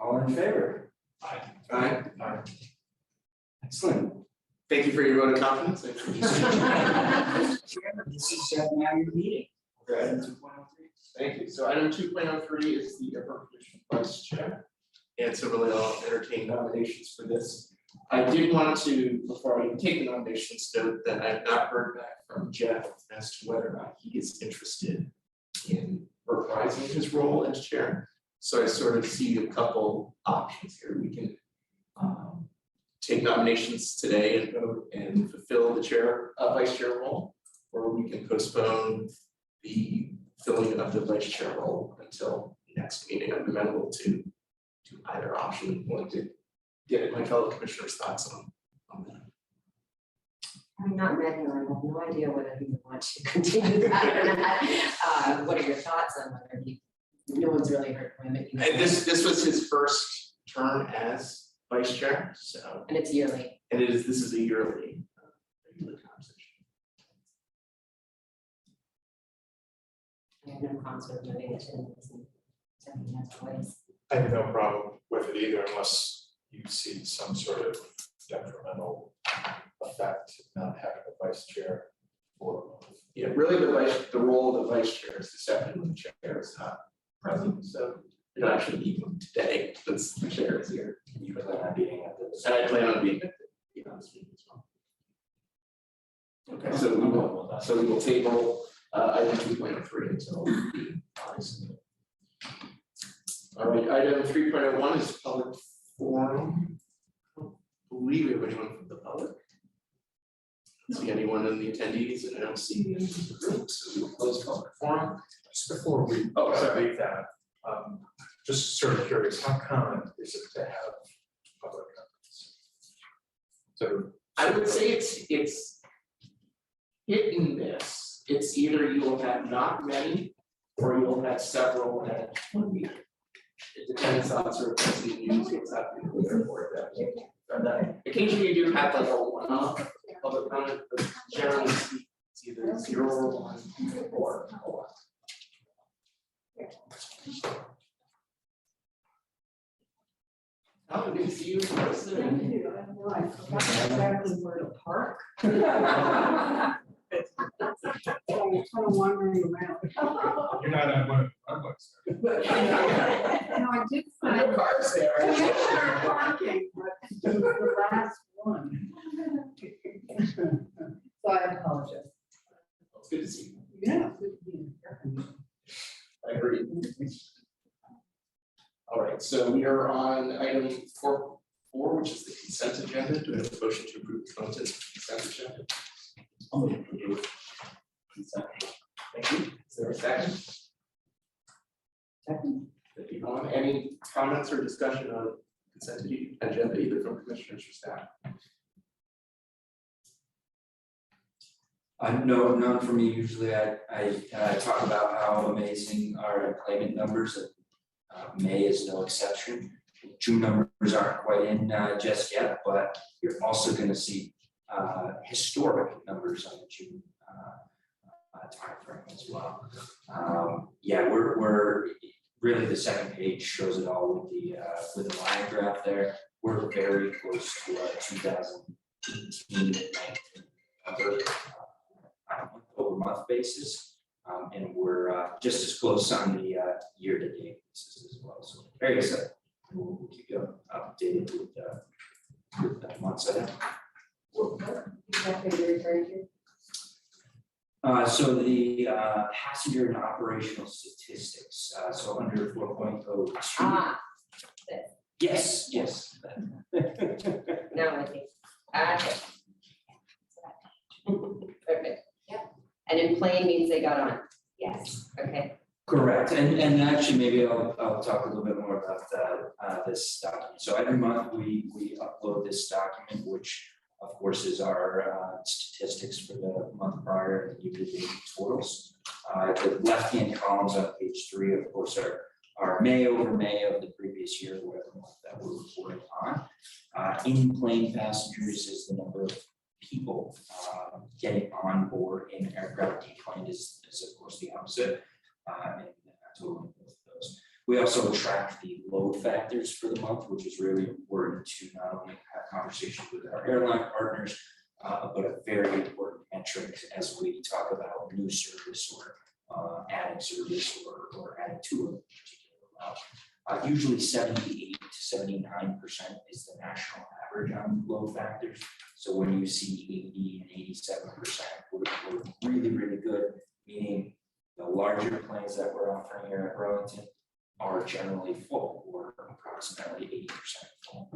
All in favor? Aye. Aye. Aye. Excellent. Thank you for your vote of confidence. I appreciate it. This is now your meeting. Okay. Item 2.03. Thank you. So item 2.03 is the appropriation vice chair. And so really I'll entertain nominations for this. I did want to, before I take the nominations, note that I have not heard back from Jeff as to whether or not he is interested in reprising his role as chair. So I sort of see a couple options here. We can take nominations today and vote and fulfill the chair, vice chair role, or we can postpone the filling of the vice chair role until next meeting. I'm amenable to either option. Want to get my fellow commissioners' thoughts on that. I'm not met here, I have no idea whether you want to continue that or not. What are your thoughts on whether you, no one's really heard from him. And this was his first term as vice chair, so. And it's yearly. And this is a yearly conversation. I have no concert moving it in this and sending that twice. I have no problem with it either unless you see some sort of detrimental effect not having a vice chair for. Yeah, really the role of the vice chair is to step in when the chair is not present, so we don't actually need one today, since the chair is here. You plan on being at this. And I plan on being at this meeting as well. Okay, so we will table item 2.03 until August. All right, item 3.01 is public forum. I don't believe we have anyone from the public. I don't see anyone in the attendees, and I don't see anyone in the group, so we will close public forum. Just before we leave that, just sort of curious, how common is it to have public comments? So I would say it's hit and miss. It's either you will have not many, or you'll have several at 1 week. It depends on sort of the news, what's happening with the airport that. Occasionally you do have like a one-off public comment, but generally speaking, it's either 0 or 1 or a lot. Oh, good to see you in person. I forgot exactly where to park. So I'm kind of wandering around. you're not on one of the books. No, I did find No cars there. commissioner parking, but it was the last one. So I apologize. It's good to see you. Yeah. Good to be here. I agree. All right, so we are on item 4.4, which is the consent agenda. Do we have a motion to approve the contents of the consent agenda? I'll move to approve. Consent. Thank you. Is there a second? Second. Thank you, Dawn. Any comments or discussion on consent agenda, either from commissioners or staff? No, none for me. Usually I talk about how amazing our employment numbers are. May is no exception. June numbers aren't quite in just yet, but you're also going to see historic numbers on the June timeframe as well. Yeah, we're really, the second page shows it all with the line graph there. We're very close to a 2018-19 number on a month-over-month basis. And we're just as close on the year-to-date basis as well. So very excited. We'll keep you updated with that month's item. Exactly what you're referring to? So the passenger and operational statistics. So under 4.02. Ah, Yes. no, I think. Okay. Perfect. Yeah. And in plain means they got on. Yes. Okay. Correct, and actually maybe I'll talk a little bit more about this document. So every month we upload this document, which of course is our statistics for the month prior and year-to-date totals. The left-hand columns on page 3, of course, are May over May of the previous year, whatever month that we're reporting on. In plane passengers is the number of people getting on board in aircraft. Declined is of course the opposite. And totaling both of those. We also track the load factors for the month, which is really important to not only have conversations with our airline partners, but a very important metric as we talk about new service or adding service or adding to a particular route. Usually 78 to 79% is the national average on load factors. So when you see 80 and 87%, we're really, really good, meaning the larger planes that we're offering here at Burlington are generally full, or approximately 80% full.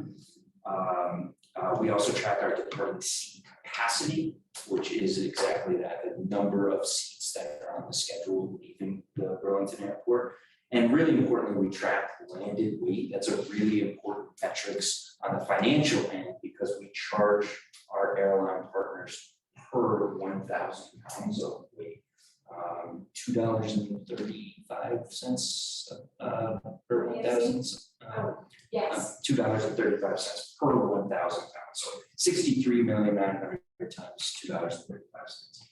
We also track our departing seat capacity, which is exactly that, the number of seats that are on the schedule leaving the Burlington airport. And really importantly, we track landed weight. That's a really important metrics on the financial end because we charge our airline partners per 1,000 pounds of weight. $2.35 per 1,000. Yes. $2.35 per 1,000 pounds. So 63,900,000 times $2.35.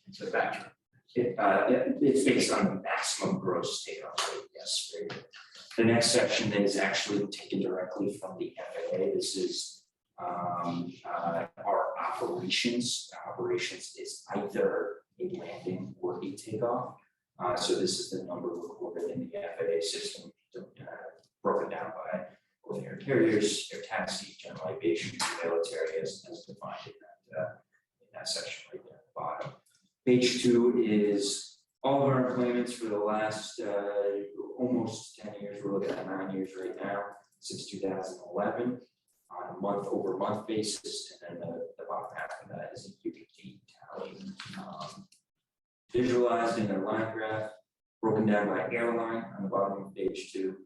It's a factor. It's based on the maximum gross takeoff rate. Yes. Very good. The next section is actually taken directly from the FAA. This is our operations. Operations is either a landing or a takeoff. So this is the number recorded in the FAA system, broken down by both air carriers, air taxis, general aviation, military as defined in that section right there at the bottom. Page 2 is all of our employments for the last almost 10 years. We're looking at 9 years right now, since 2011, on a month-over-month basis, and then the bottom half of that is a UPT tally. Visualized in a line graph, broken down by airline on the bottom of page 2.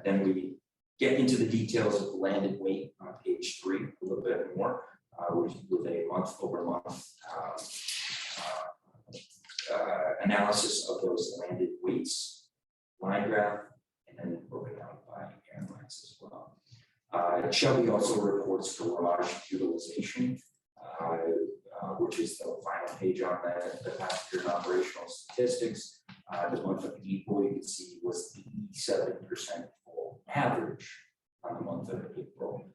Then we get into the details of landed weight on page 3 a little bit more, with a month-over-month analysis of those landed weights, line graph, and then broken down by airlines as well. Shelby also reports garage utilization, which is the final page on the passenger and operational statistics. The month of April, you can see, was 87% full average on the month of April.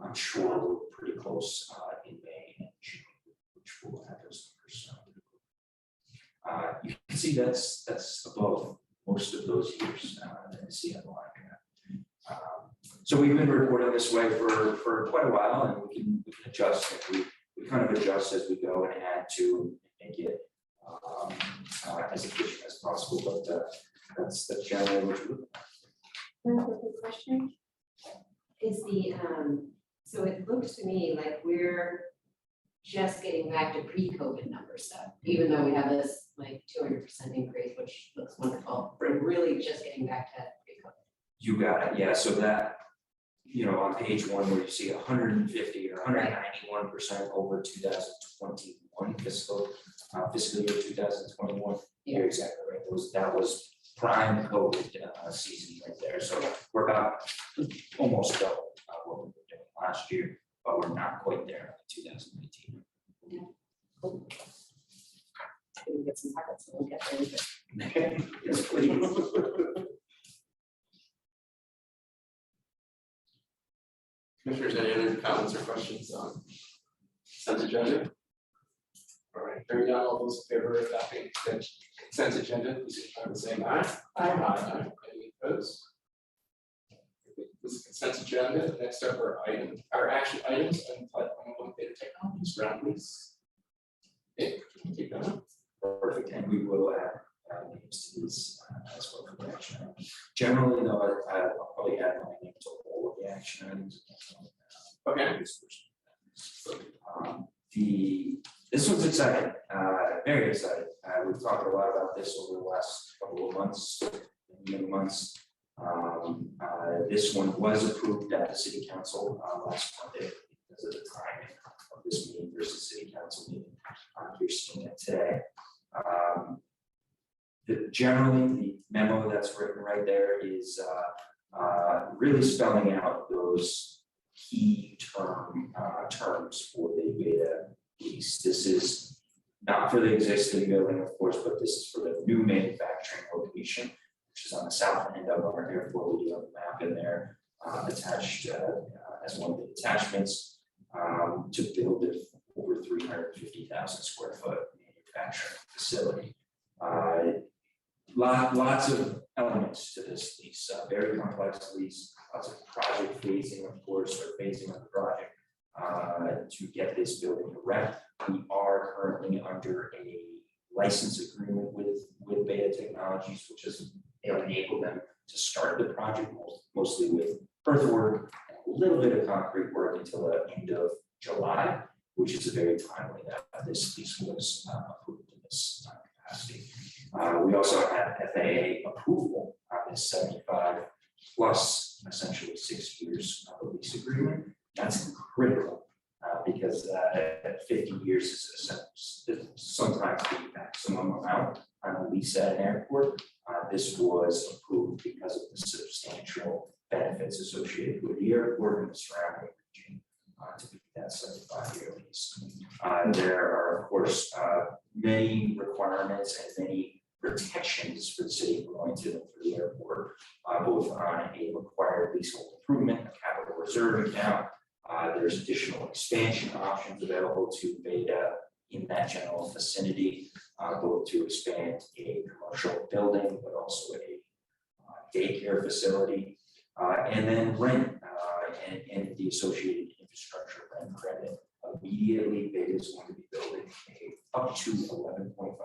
I'm sure we're pretty close in May and June, which will have those numbers. You can see that's above most of those years that you see on the line graph. So we've been reporting this way for quite a while, and we can adjust, and we kind of adjust as we go and add to and make it as efficient as possible. But that's generally what we look at. One quick question is so it looks to me like we're just getting back to pre-COVID numbers stuff, even though we have this like 200% increase, which looks wonderful. We're really just getting back to pre-COVID. You got it. Yeah. So that, on page 1 where you see 150 or 191% over 2021 fiscal year 2021. Yeah, you're exactly right. That was prime COVID season right there. So we're about almost double what we were doing last year, but we're not quite there in 2019. Yeah. Cool. We get some targets, we'll get there. Yes, please. Commissioners, any other comments or questions on consent agenda? All right, hearing none, all those in favor of adopting the consent agenda, please signify by saying aye. Aye. Any opposed? This is consent agenda. Next up are action items and 5.1 data technologies, ground lease. Okay, keep going. Perfect, and we will add names to these as well for the action items. Generally, though, I'll probably add my name to all of the action items. Okay. This one's exciting, very exciting. We've talked a lot about this over the last couple of months, many months. This one was approved at the City Council last Monday because of the timing of this meeting versus City Council meeting. You're seeing it today. Generally, the memo that's written right there is really spelling out those key terms for the beta lease. This is not for the existing building, of course, but this is for the new manufacturing location. which is on the south end of our airport. We do have a map in there attached as one of the attachments to build an over 350,000 square foot manufacturing facility. Lots of elements to this lease, very complex lease, lots of project phasing, of course, or phasing of the project to get this building erect. We are currently under a license agreement with Beta Technologies, which has enabled them to start the project mostly with earthwork and a little bit of concrete work until the end of July, which is very timely that this lease was approved in this capacity. We also have FAA approval on this 75 plus essentially 6 years of a lease agreement. That's critical because at 50 years is sometimes the maximum amount on a lease at an airport. This was approved because of the substantial benefits associated with the airport and the surrounding region to be that 75-year lease. There are, of course, many requirements and many protections for the city of Burlington and for the airport, both on a required leasehold improvement, a capital reserve account. There's additional expansion options available to Beta in that general vicinity, both to expand a commercial building, but also a daycare facility, and then rent and the associated infrastructure rent credit. Immediately, Beta is going to be building up to $11.5 million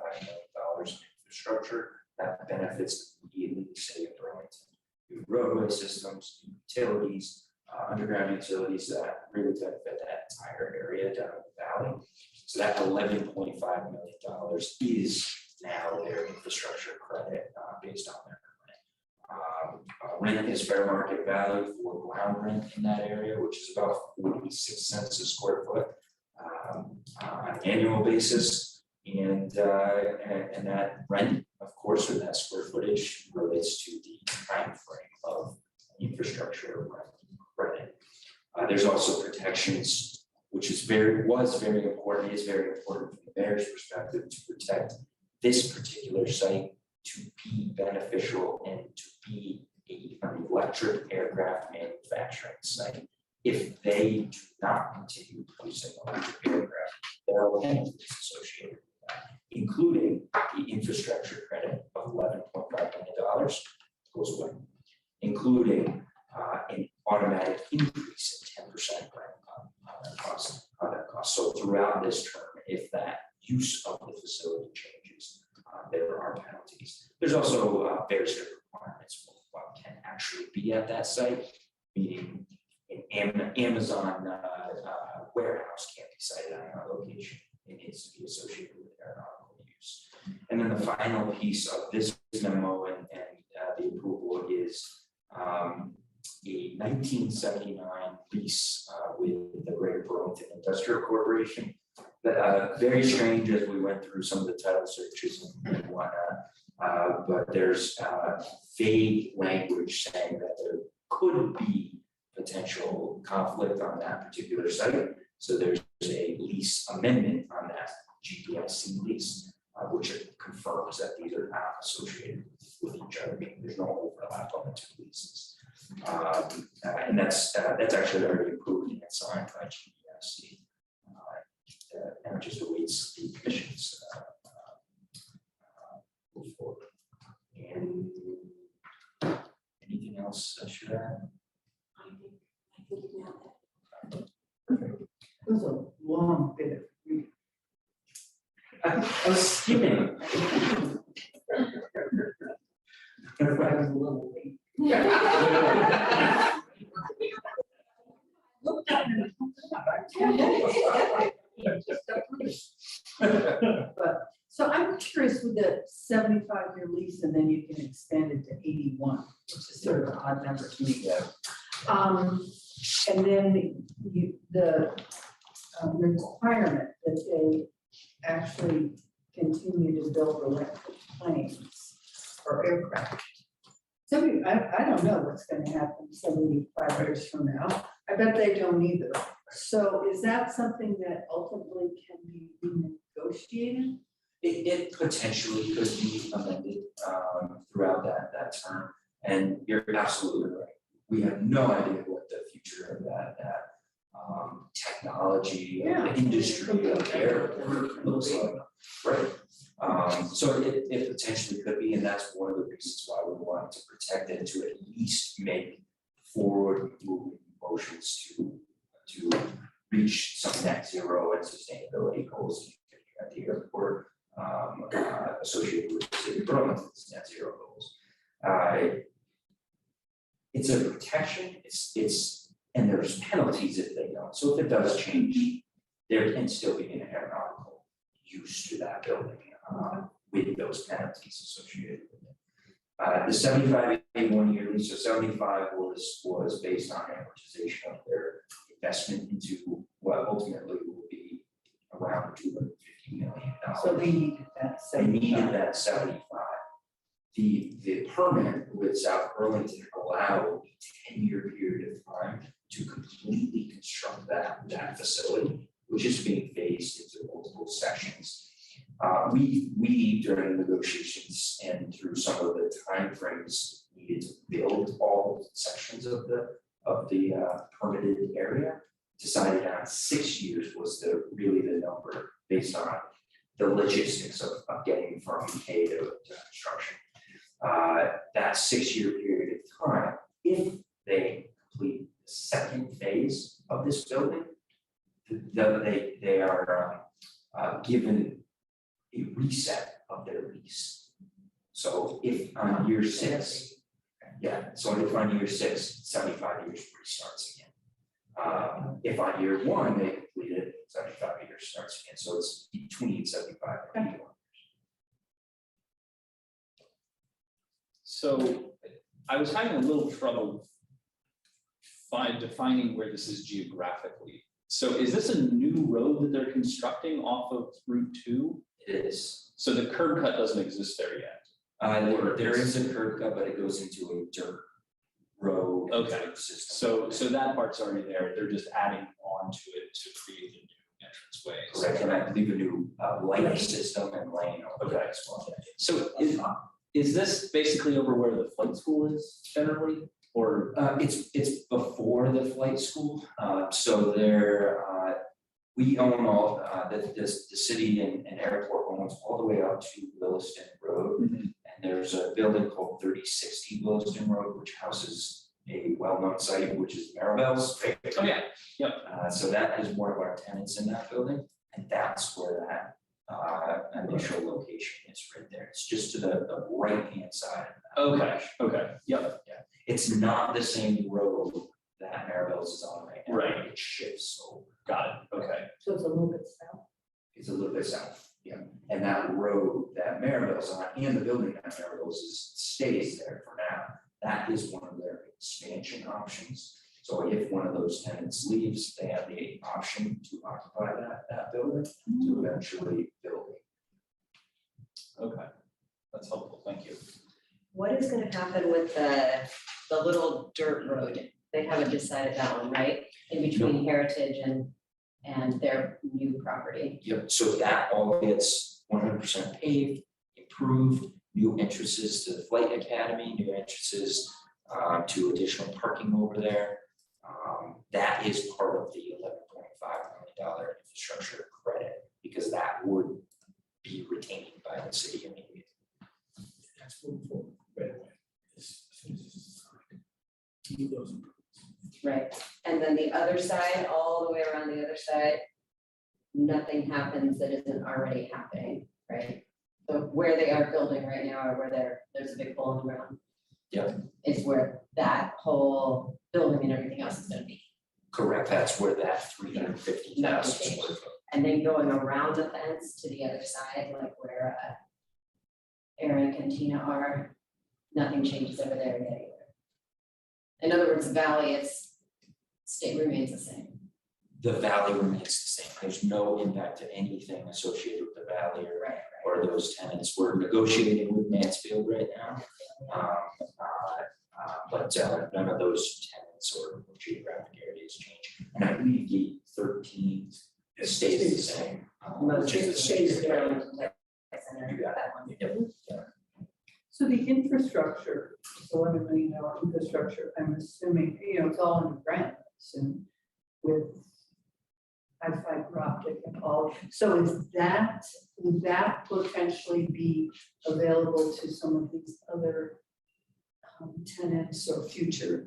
in infrastructure that benefits immediately the city of Burlington. New roadway systems, new utilities, underground utilities that really benefit that entire area down in the valley. So that $11.5 million is now their infrastructure credit based on their rent is fair market value for ground rent in that area, which is about 46 cents a square foot on an annual basis. And that rent, of course, or that square footage relates to the time frame of infrastructure rent credit. There's also protections, which is very important, is very important from the mayor's perspective to protect this particular site to be beneficial and to be an electric aircraft manufacturing site. If they do not continue producing electric aircraft, there are penalties associated with that, including the infrastructure credit of $11.5 million goes away, including an automatic increase in 10% on that cost. So throughout this term, if that use of the facility changes, there are penalties. There's also very strict requirements for what can actually be at that site, meaning an Amazon warehouse can't be sited on our location. It needs to be associated with aeronautical use. And then the final piece of this memo and the approval is a 1979 lease with the Greater Burlington Industrial Corporation. Very strange as we went through some of the title searches and whatnot, but there's vague language saying that there could be potential conflict on that particular site. So there's a lease amendment on that GPIC lease, which confirms that these are not associated with each other. There's no overlap on the two leases. And that's actually already approved and signed by GPIC. And it just awaits the commission's move forward. And anything else I should add? I think you nailed It was a long bit of reading. I was skimming. I was a little late. Looked up and about 10 minutes. But so I'm curious with the 75-year lease, and then you can extend it to 81, which is sort of an odd number to me. Yeah. And then the requirement that they actually continue to build electric planes or aircraft. So I don't know what's going to happen 75 years from now. I bet they don't either. So is that something that ultimately can be renegotiated? It potentially could be amended throughout that term, and you're absolutely right. We have no idea what the future of that technology, of the industry, of the airport looks like, right? So it potentially could be, and that's one of the reasons why we want to protect it, to at least make forward moving motions to reach some net zero and sustainability goals at the airport associated with the city of Burlington's net zero goals. It's a protection, and there's penalties if they don't. So if it does change, there can still be an aeronautical use to that building with those penalties associated with it. The 75 1-year lease, so 75 was based on amortization of their investment into what ultimately will be around $250 million. So they needed that. They needed that 75. The permit with South Burlington allowed a 10-year period of time to completely construct that facility, which is being phased into multiple sections. We during the negotiations and through some of the timeframes needed to build all sections of the permitted area, decided on 6 years was really the number based on the logistics of getting from A to construction. That 6-year period of time, if they complete the second phase of this building, they are given a reset of their lease. So if on year 6, if on year 6, 75 years restarts again. If on year 1 they complete it, 75 years starts again. So it's between 75 and 81. So I was having a little trouble defining where this is geographically. So is this a new road that they're constructing off of Route 2? It is. So the curb cut doesn't exist there yet? There is a curb cut, but it goes into a dirt road. Okay. System. So that part's already there. They're just adding on to it to create a new entranceway. Correct, and I believe a new light system and lane over there as well. So is this basically over where the flight school is generally, or? It's before the flight school, so there, we own all, the city and airport owns all the way out to Williston Road. Mm-hmm. And there's a building called 3060 Williston Road, which houses a well-known site, which is Maribel's. Oh, yeah, yep. So that is one of our tenants in that building, and that's where that initial location is right there. It's just to the right-hand side of that. Okay, yep. It's not the same road that Maribel's is on right now. Right. It shifts over. Got it, okay. So it's a little bit south. It's a little bit south, yeah. And that road that Maribel's on and the building that Maribel's is stays there for now. That is one of their expansion options. So if one of those tenants leaves, they have the option to occupy that building to eventually build it. Okay, that's helpful, thank you. What is gonna happen with the little dirt road? They haven't decided that one, right? In between Heritage and their new property. Yep, so that all gets 100% paved, improved, new entrances to the flight academy, new entrances to additional parking over there. That is part of the $11.5 million infrastructure credit, because that would be retained by the city immediately. That's moving forward right away. As soon as this is signed. Keep those improvements. Right, and then the other side, all the way around the other side, nothing happens that isn't already happening, right? So where they are building right now, or where there's a big hole in the ground. Yep. Is where that whole building and everything else is gonna be. Correct, that's where that 350,000 square foot. And then going around the fence to the other side, like where Eric and Tina are, nothing changes over there yet either. In other words, the valley remains the same. The valley remains the same. There's no impact to anything associated with the valley or those tenants. We're negotiating with Mansfield right now. But none of those tenants or geographic areas change. And I believe gate 13 stays the same. Most which is the stays same. around, You got that one. Yep. So the infrastructure, it's $11 million infrastructure, I'm assuming, it's all in the grants and with fiber optic and all. So would that potentially be available to some of these other tenants or future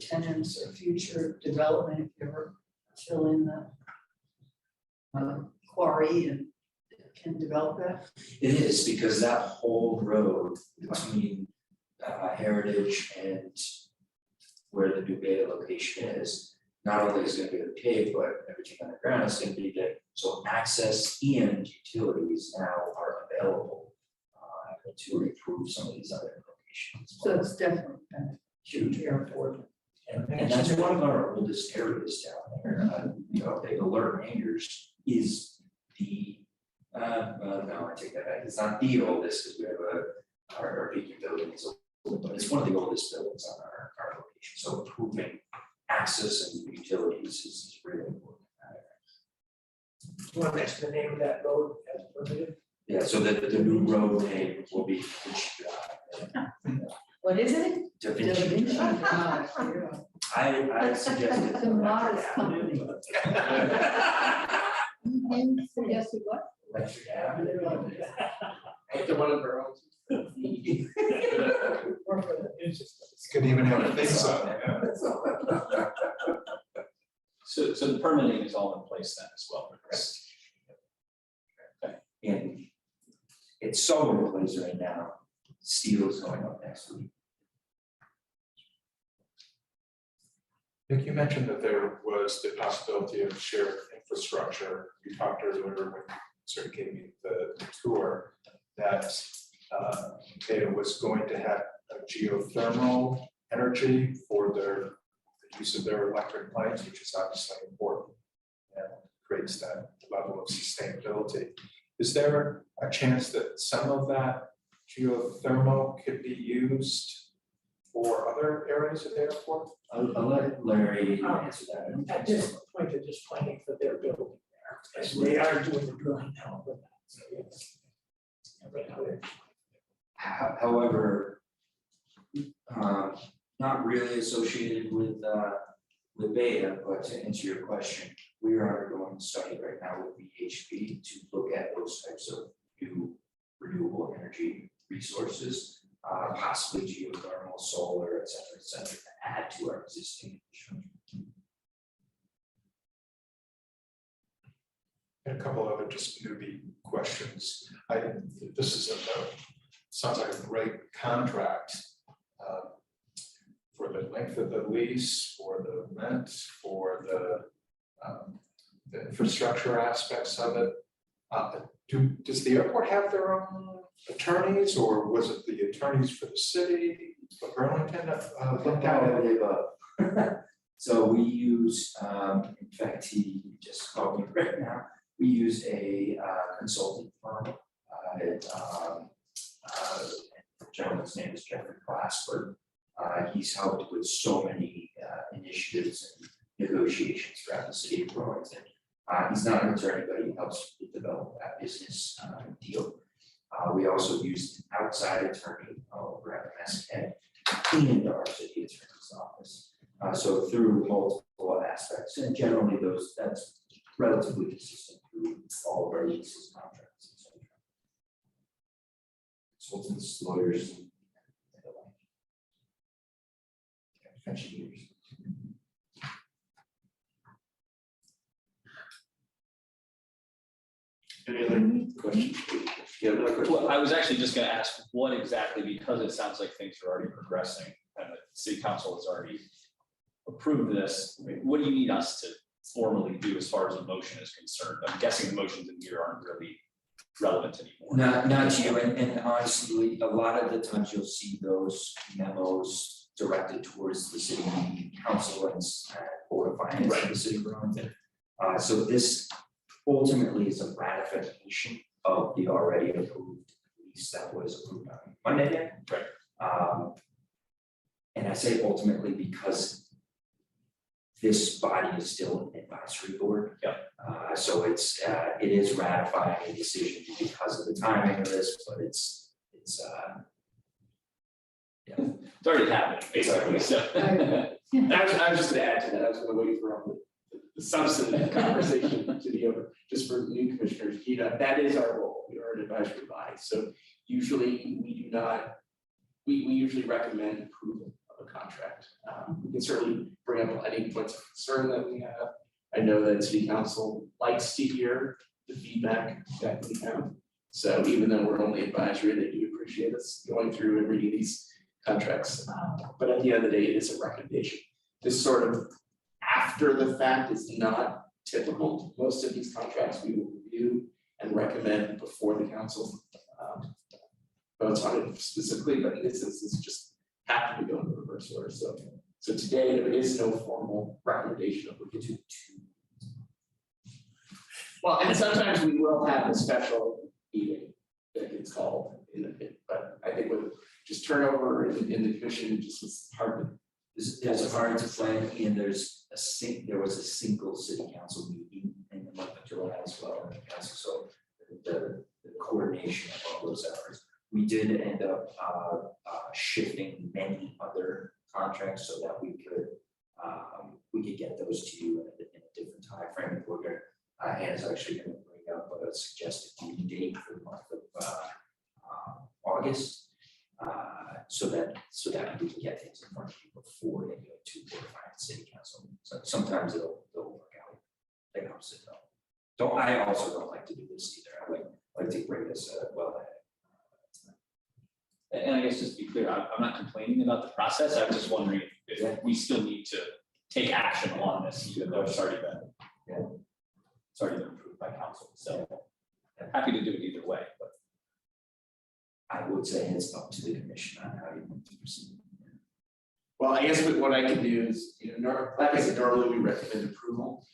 development if you're still in the quarry and can develop that? It is, because that whole road between Heritage and where the new beta location is, not only is gonna be paved, but everything on the ground is gonna be there. So access and utilities now are available to improve some of these other locations. So it's definitely kind of huge airport. And that's one of our oldest areas down there. The alert hangars is the, no, I take that back, it's not the oldest, because we have our Beacon building is old, but it's one of the oldest buildings on our location. So improving access and utilities is really important. You want to mention the name of that road as permitted? Yeah, so the new road name will be What is it? Da Vinci Drive. I suggested. It's a modest company. You suggested what? Electric Avenue. Like the one in Burlington. It's gonna even have a face on it. So the permitting is all in place then as well, correct? And it's so in place right now, steel is going up next week. Nick, you mentioned that there was the possibility of shared infrastructure. You talked earlier when you sort of gave me the tour that Beta was going to have a geothermal energy for the use of their electric planes, which is obviously important and creates that level of sustainability. Is there a chance that some of that geothermal could be used for other areas of the airport? I'll let Larry answer that. At this point, they're just planning for their building there, and they are doing the drilling now with that, so yes. Right now, they're- However, not really associated with Beta, but to answer your question, we are undergoing a study right now with VHB to look at those types of new renewable energy resources, possibly geothermal, solar, et cetera, to add to our existing infrastructure. And a couple other just newbie questions. This is sounds like a great contract for the length of the lease, for the rent, for the infrastructure aspects of it. Does the airport have their own attorneys, or was it the attorneys for the city of Burlington looked at it? So we use, in fact, he just called me right now. We use a consulting firm. The gentleman's name is Jeffrey Glassberg. He's helped with so many initiatives and negotiations throughout the city of Burlington. He's not an attorney, but he helps develop that business deal. We also used an outside attorney over at MSK and our city attorney's office. So through multiple aspects, and generally that's relatively consistent through all of our leases, contracts, et cetera. Consultants, lawyers, and the like. Engineers. Any other questions? Yeah, another question. Well, I was actually just gonna ask what exactly, because it sounds like things are already progressing and the city council has already approved this. I mean, what do you need us to formally do as far as a motion is concerned? I'm guessing the motions in here aren't really relevant anymore. Not to you, and honestly, a lot of the times you'll see those memos directed towards the city council and board of finance of the city of Burlington. So this ultimately is a ratification of the already approved lease that was approved on Monday. Right. And I say ultimately because this body is still an advisory board. Yeah. So it is ratifying a decision because of the timing of this, but it's It's already happened, basically, so. I was just gonna add to that, I was gonna wait for the substantive conversation to be over, just for new commissioners, that is our role, we are an advisory body, so usually we do not, we usually recommend approval of a contract. We can certainly bring up any points of concern that we have. I know that city council likes to hear the feedback that we have. So even though we're only advisory, they do appreciate us going through and reading these contracts. But at the end of the day, it is a recommendation. This sort of after the fact is not typical. Most of these contracts we will review and recommend before the council votes on it specifically, but in this instance, just happened to go in the reverse order. So today there is no formal recommendation of what to do. Well, and sometimes we will have a special meeting that gets called but I think with just turnover in the commission, it just was hard there's a hard to plan, and there was a single city council meeting in the month of July as well, in the council, so the coordination of all those efforts. We did end up shifting many other contracts so that we could get those to you in a different time frame. We're going Hannah's actually going to bring up a suggested meeting date for the month of August, so that we can get things in front of you before they go to Board of Finance City Council. So sometimes it'll work out the opposite though. I also don't like to do this either. I like to bring this well ahead. And I guess just to be clear, I'm not complaining about the process, I'm just wondering if we still need to take action on this, even though it's already been approved by council, so I'm happy to do it either way, but. I would say it's up to the commission on how you want to proceed. Well, I guess what I can do is, like I said, normally we recommend approval.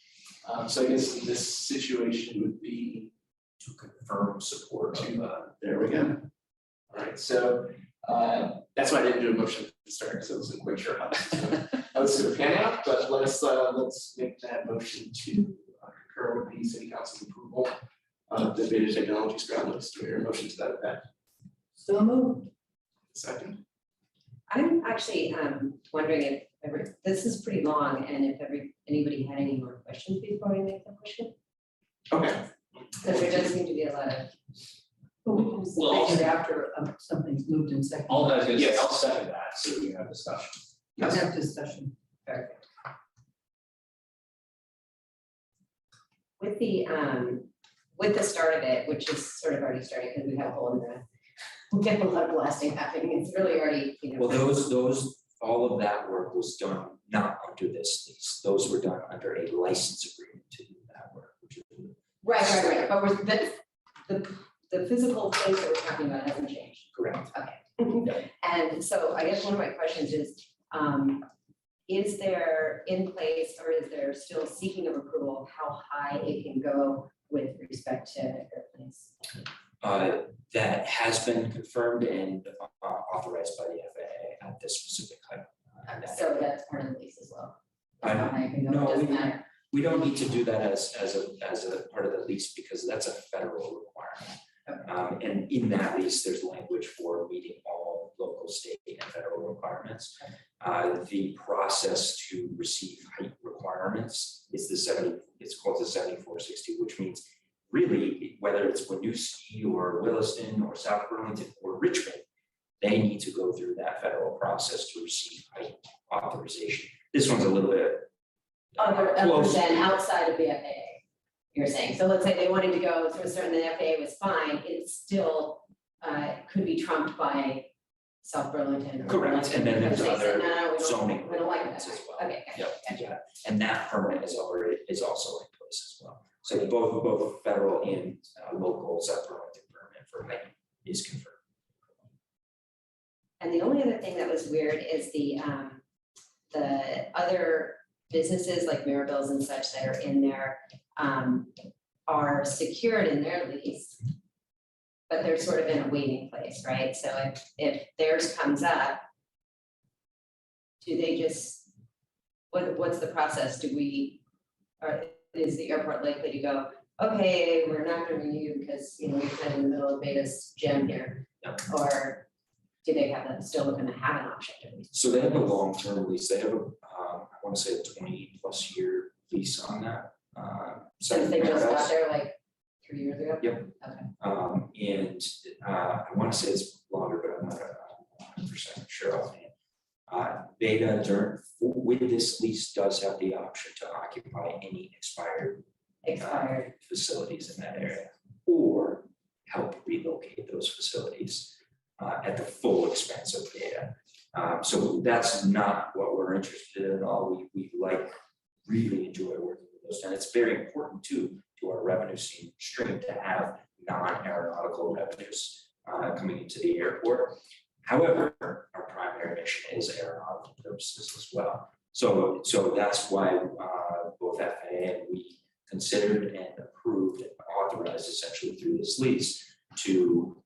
So I guess in this situation would be To confirm support of, there we go. All right, so that's why I didn't do a motion to start, because I wasn't quite sure how this would pan out, but let's make that motion to concur with the city council's approval of the Beta Technologies ground lease. Do we hear a motion to that effect? So moved. Second. I'm actually wondering if this is pretty long, and if anybody had any more questions before we make the motion? Okay. Because there does seem to be a lot of. But we can say it after something's moved in second. All that is, Yes. I'll second that, so we can have discussion. Let's have discussion. Perfect. With the start of it, which is sort of already started because we have a hole in the, we get a lot of blasting happening. It's really already, well, those, all of that work was done not under this lease. Those were done under a license agreement to do that work, which is. Right. But the physical place that we're talking about hasn't changed. Correct. Okay. And so I guess one of my questions is there in place, or is there still seeking of approval of how high it can go with respect to airplanes? That has been confirmed and authorized by the FAA at this specific height. So that's part of the lease as well. I How don't- high it can go, no, it doesn't we- matter. We don't need to do that as a part of the lease because that's a federal requirement. And in that lease, there's language for meeting all local, state, and federal requirements. The process to receive height requirements is it's called the 7460, which means really, whether it's Winooski or Williston or South Burlington or Richmond, they need to go through that federal process to receive height authorization. This one's a little bit Other close. than outside of the FAA, you're saying. So let's say they wanted to go to a certain, the FAA was fine, it still could be trumped by South Burlington. or Correct, Burlington and then there's because they said, other "No, we don't- zoning we don't like that. requirements as well. Okay, Yep, gotcha. yeah, and that permit is also in place as well. So both federal and local South Burlington permit for height is confirmed. And the only other thing that was weird is the other businesses like Mirabelle's and such that are in there are secured in their lease, but they're sort of in a waiting place, right? So if theirs comes up, do they just, what's the process? Are is the airport likely to go, okay, we're not gonna renew because, you know, we're kind of in the middle of Beta's gem here? Yep. Or do they have that, still gonna have an option to lease? So they have a long-term lease, they have a, I wanna say a 20+ year lease on that. Since they just got Paradise. there like 3 years ago? Yep. Okay. And I wanna say it's longer, but I'm not 100% sure offhand. Beta with this lease does have the option to occupy any expired Expired. facilities in that area, or help relocate those facilities at the full expense of Beta. So that's not what we're interested in at all. We really enjoy working with those, and it's very important too to our revenue stream to have non-aeronautical revenues coming into the airport. However, our primary mission is aeronautical purposes as well. So that's why both FAA and we considered and approved and authorized essentially through this lease to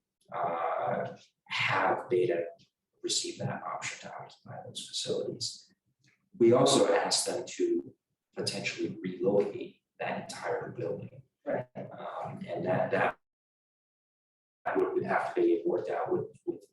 have Beta receive that option to occupy those facilities. We also asked them to potentially relocate that entire building. Right. And that would have to be worked out with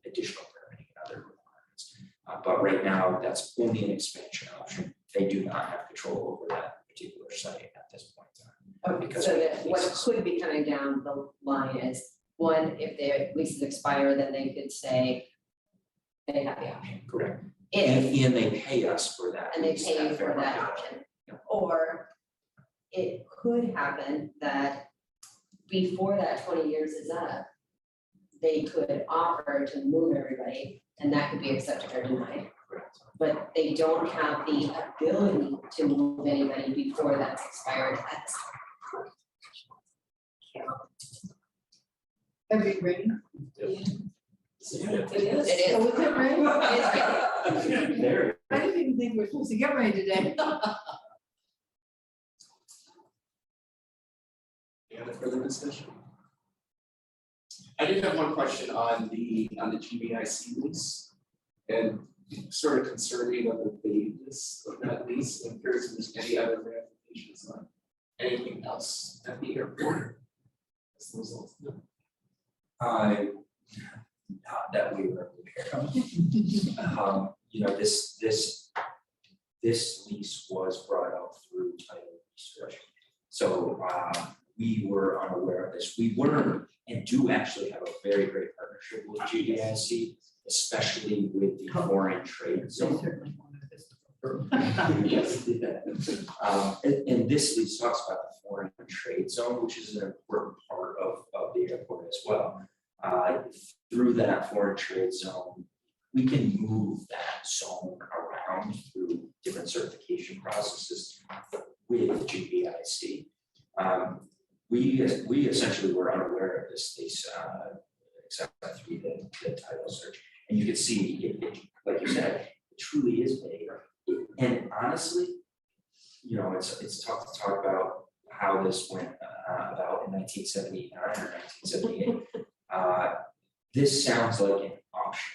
additional permitting and other requirements. But right now, that's only an expansion option. They do not have control over that particular site at this point in time. Okay, Because so of that what leases. could be coming down the line is, one, if their leases expire, then they could say they have the option. Correct. If, And they pay us for that. and they lease pay you at fair for that market option. value. Or it could happen that before that 20 years is up, they could offer to move everybody, and that could be accepted or denied. Correct. But they don't have the ability to move anybody before that's expired. Have you ready? It is. Oh, is it ready? There. I didn't even think we were supposed to get ready today. Any other further discussion? I did have one question on the GBIC lease. And sort of concerning of the vagueness of that lease, and curious if there's any other ramifications on anything else at the airport. As a result of it. Not that we were aware of. You know, this lease was brought up through title research. So we were unaware of this. We were and do actually have a very great partnership with GDIC, especially with the foreign trade zone. Yes. And this lease talks about the foreign trade zone, which is an important part of the airport as well. Through that foreign trade zone, we can move that zone around through different certification processes with GBIC. We essentially were unaware of this lease, except through the title search. And you can see, it, like you said, it truly is big. And honestly, you know, it's tough to talk about how this went about in 1979 or 1978. This sounds like an option,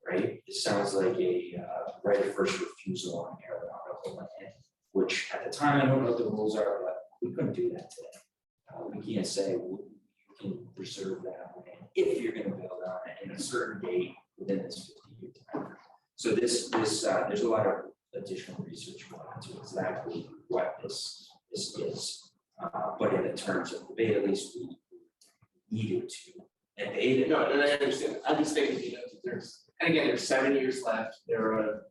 right? This sounds like a right of first refusal on aeronautical land, which at the time, I don't know what the rules are, but we couldn't do that today. We can't say you can reserve that land if you're going to build on it in a certain date within this 50-year time. So this there's a lot of additional research going into exactly what this is. But in the terms of the beta lease, we needed to. And Beta. No, and I understand. I'm just thinking, you know, there's, and again, there's 7 years left. They're a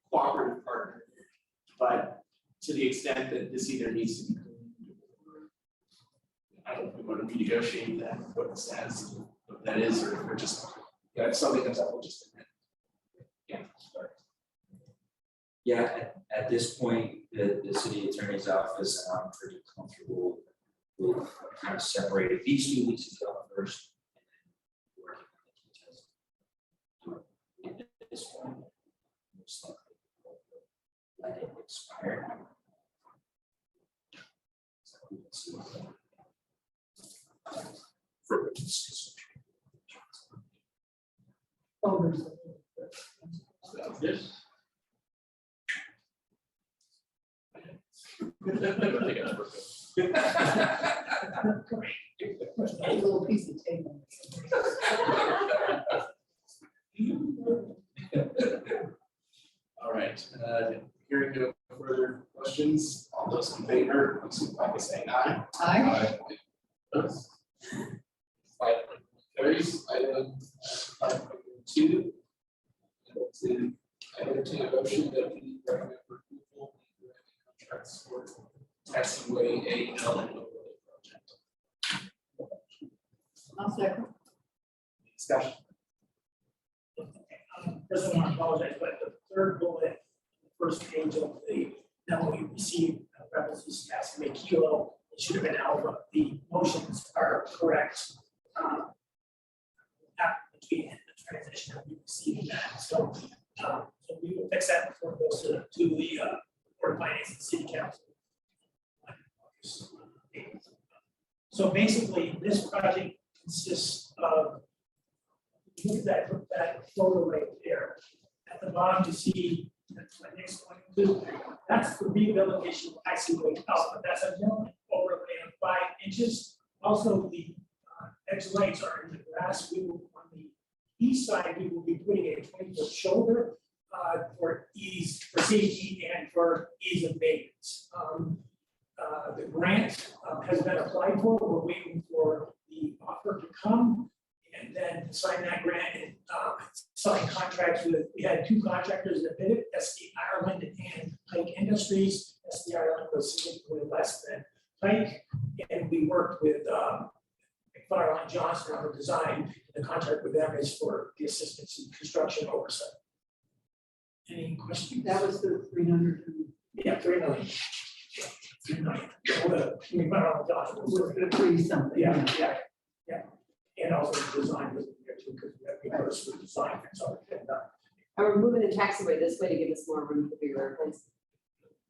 cooperative partner. But to the extent that this either needs to be cleaned or I don't know if we want to renegotiate that, what the status of that is, or if we're just, if something comes up, we'll just. Yeah, sorry. Yeah, at this point, the city attorney's office, and I'm pretty comfortable with kind of separating these two leases out first. And then working on the details. At this point, most likely let it expire. So we can see further discussion. Oh, there's Yes. A little piece of table. All right, hearing no further questions, all those in favor, please signify by saying aye. Aye. Opposed? 5 carries. Item 5.2. I entertain a motion that we recommend for approval of contracts for Taxiway AL and overlay project. I'll second. Discussion. First, I want to apologize, but the third bullet, the first page of the memo we received, references Taxiway Kilo, it should have been alpha. The motions are correct. Between the transition that we received that, so we will fix that before it goes to the Board of Finance and City Council. So basically, this project consists of, look at that photo right there. At the bottom, you see that's my next one. That's the rehabilitation of Taxiway out, but that's a minimum overlay of 5 inches. Also, the edge lights are in the grass. We will, on the east side, we will be putting a 20-foot shoulder for ease, for safety and for ease of maintenance. The grant has been applied for. We're waiting for the offer to come and then sign that grant and sign contracts with, we had 2 contractors that bid it, SD Ireland and Pike Industries. SD Ireland was significantly less than Pike, and we worked with McFarland Johnson on the design. The contract with them is for the assistance in construction oversight. Any questions? That was the 300. Yeah, 3 million. 3 million. McFarland Johnson was We're 3 something. yeah. And also the design was there too, because we have the design, it's already been done. Are we moving the taxiway this way to give us more room for bigger airplanes?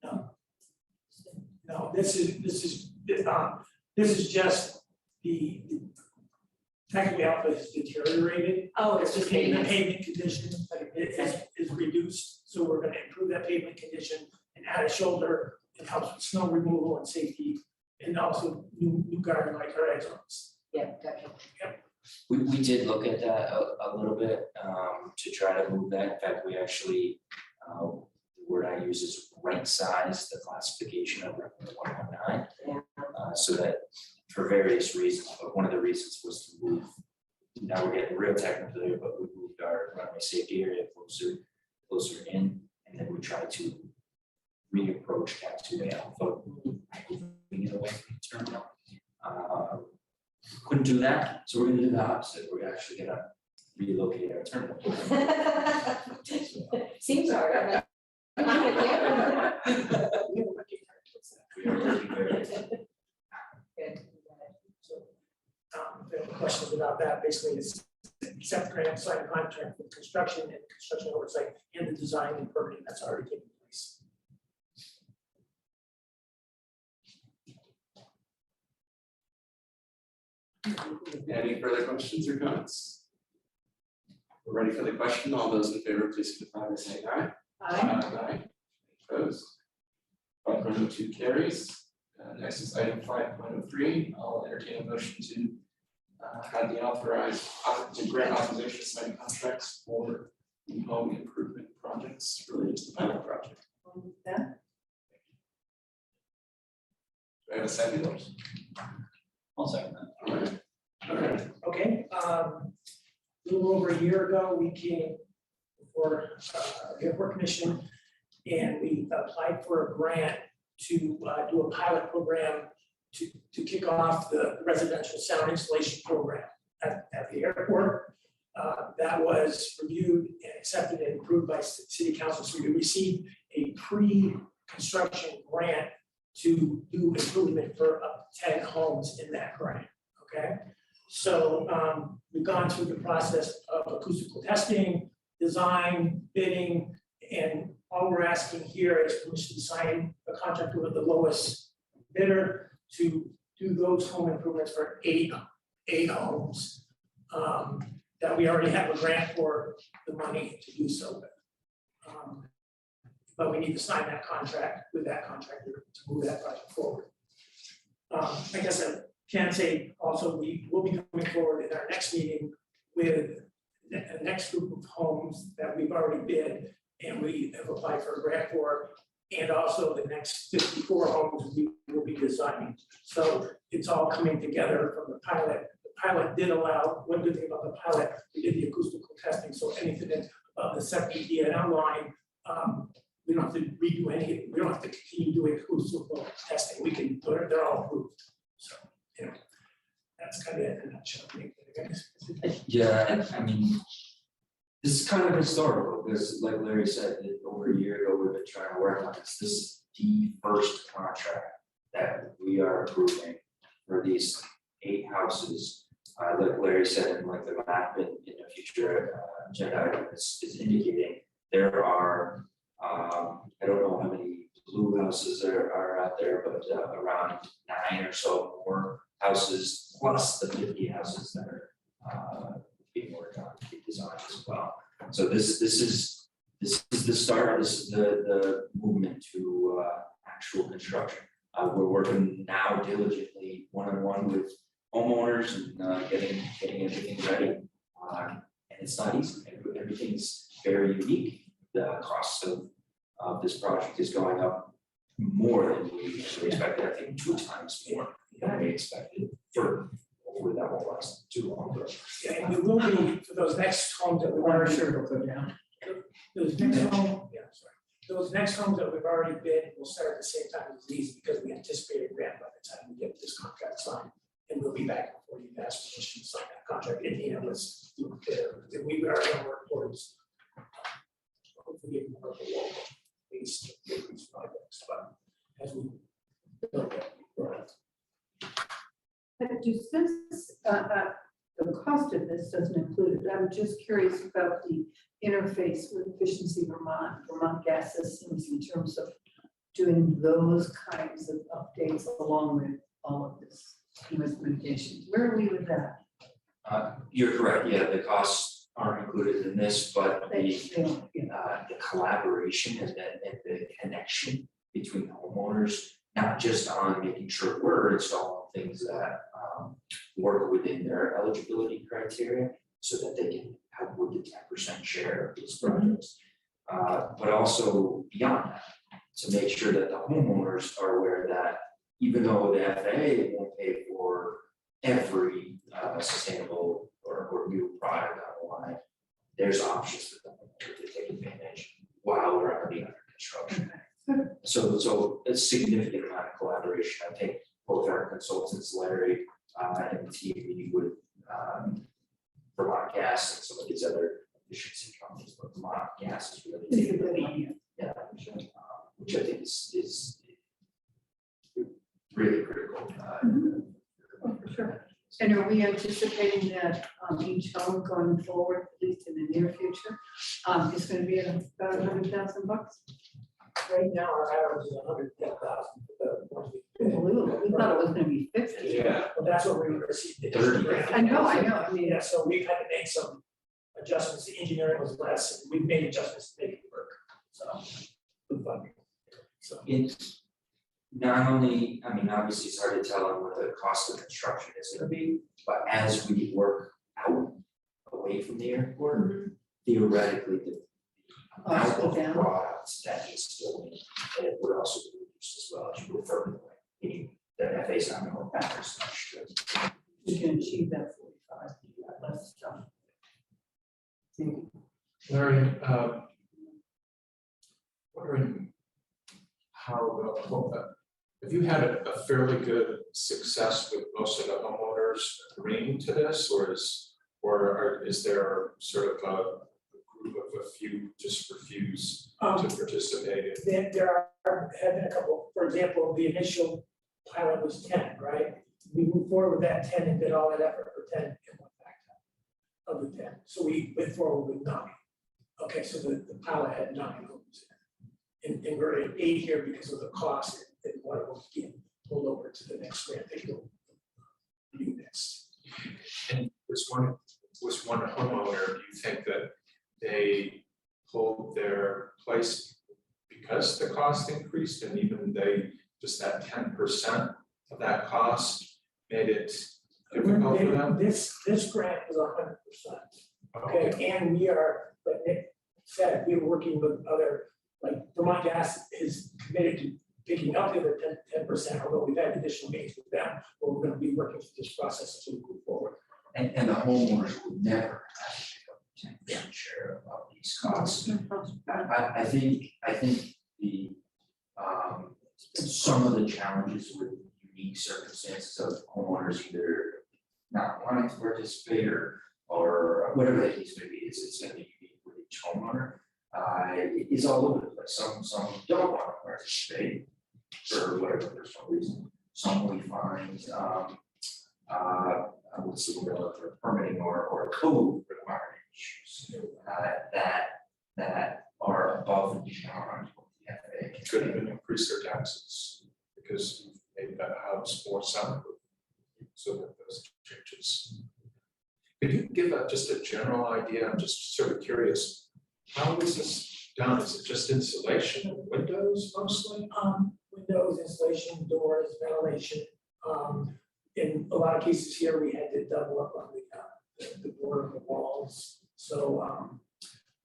No, this is just the taxiway alpha is deteriorated. Oh, it's just The maintenance. pavement condition is reduced, so we're gonna improve that pavement condition and add a shoulder. It helps with snow removal and safety, and also new guard light or edge zones. Yeah, gotcha. We did look at that a little bit, to try to move that. In fact, we actually, the word I use is right size the classification of 119. So that for various reasons, but one of the reasons was to move, now we're getting real technical here, but we moved our runway safety area closer in, and then we try to reapproach Taxiway Alpha, moving it away from the terminal. Couldn't do that, so we're gonna do the opposite. We're actually gonna relocate our terminal. Seems hard. I'm with you. We are working very Good. So, if you have questions about that, basically it's accept grant, sign a contract with construction and construction oversight and the design and permitting that's already taken place. Any further questions or comments? We're ready for the question. All those in favor, please signify by saying aye. Aye. Opposed? 5.02 carries. Next is item 5.03. I'll entertain a motion to have the to grant authorization to sign contracts for the home improvement projects related to the pilot project. That, Do I have a second? I'll second that. All right. Okay, a little over a year ago, we came before the airport commission and we applied for a grant to do a pilot program to kick off the residential sound installation program at the airport. That was reviewed and accepted and approved by city council. So we received a pre-construction grant to do improvement for up to 10 homes in that grant, okay? So we've gone through the process of acoustical testing, design, bidding, and all we're asking here is permission to sign a contract with the lowest bidder to do those home improvements for eight homes that we already have a grant for the money to do so with. but we need to sign that contract with that contractor to move that project forward. I guess I can say also, we will be coming forward in our next meeting with the next group of homes that we've already bid and we have applied for a grant for, and also the next 54 homes we will be designing. So it's all coming together from the pilot. The pilot did allow, one good thing about the pilot, we did the acoustical testing, so anything that above the 70 DNL line, we don't have to redo anything, we don't have to continue doing acoustical testing, we can, they're all approved. So, you know, that's kind of it in a nutshell. Yeah, I mean, this is kind of historical, because like Larry said, that over a year ago, we've been trying to work on this. This is the first contract that we are approving for these 8 houses. Like Larry said, and like the map in the future agenda item is indicating, there are, I don't know how many blue houses are out there, but around 9 or so more houses, plus the 50 houses that are being worked on, being designed as well. So this is the start. This is the movement to actual construction. We're working now diligently one-on-one with homeowners and getting everything ready. And it's not easy. Everything's very unique. The cost of this project is going up more than we initially expected. I think 2 times more than we expected. Hopefully that won't last too long. But Yeah, and we will be, for those next homes that we've already, sure it'll go down. those next home, yeah, sorry. Those next homes that we've already bid will start at the same time as these, because we anticipate a grant by the time we get this contract signed. And we'll be back before you ask permission to sign that contract. Indiana was, we already work towards hopefully getting more of a local lease these projects, but as we build that, right. But does this, the cost of this doesn't include it. I'm just curious about the interface with Efficiency Vermont Gas Systems in terms of doing those kinds of updates along with all of this implementation. Where are we with that? you're correct. Yeah, the costs aren't included in this, but the collaboration and the connection between homeowners, not just on making sure we're installing things that work within their eligibility criteria so that they can help with the 10% share of these projects. But also beyond that, to make sure that the homeowners are aware that even though the FAA won't pay for every sustainable or new product on the line, there's options for them to take advantage while we're already under construction. So a significant amount of collaboration. I think both our consultants, Larry and the team with Vermont Gas and some of these other efficiency companies, but Vermont Gas is really taking the lead. Yeah, which I think is really critical. For sure. And are we anticipating that each home going forward, at least in the near future, is going to be about $100,000? Right now, our average is 110,000 for the ones we bid. Unbelievable. We thought it was going to be 50. Yeah, well, that's what we received. the 30. I know. I mean, Yeah, so we've had to make some adjustments. The engineering was less, and we've made adjustments to make it work. So, good funding. So. It's not only, I mean, obviously it's hard to tell them what the cost of construction is gonna be, but as we work out away from the airport, theoretically, the amount of products that is building, it would also be reduced as well as you go further away. Meaning the FAA is not going backwards. we can achieve that 45, less stuff. Larry, wondering how have you had a fairly good success with most of the homeowners agreeing to this, or is there sort of a group of a few just refuse to participate? There have been a couple. For example, the initial pilot was 10, right? We moved forward with that 10 and did all that effort for 10 and went back of the 10. So we went forward with 9. Okay, so the pilot had 9 homes. And we're at 8 here because of the cost and one of them getting pulled over to the next grant they go do next. And was one homeowner, do you think that they pulled their place because the cost increased and even they, just that 10% of that cost made it difficult for them? This grant is 100%. Okay, and we are, like Nick said, we're working with other, like Vermont Gas is committed to picking up the other 10%, although we've had additional meetings with them, but we're gonna be working through this process as we move forward. And the homeowners would never have to pick up 10% share of these costs. I think the, some of the challenges with unique circumstances of homeowners either not wanting to participate or whatever the case may be, it's gonna be unique with each homeowner. It's all over the place. Some don't want to participate for whatever personal reason. Some we find, what's the word for permitting or code requirement issues that are above and beyond what the FAA Could even increase their taxes because you've made that house more soundproof. So that those changes. Could you give just a general idea? I'm just sort of curious. How is this done? Is it just insulation of windows mostly? Windows, insulation, doors, ventilation. In a lot of cases here, we had to double up on the board of the walls. So,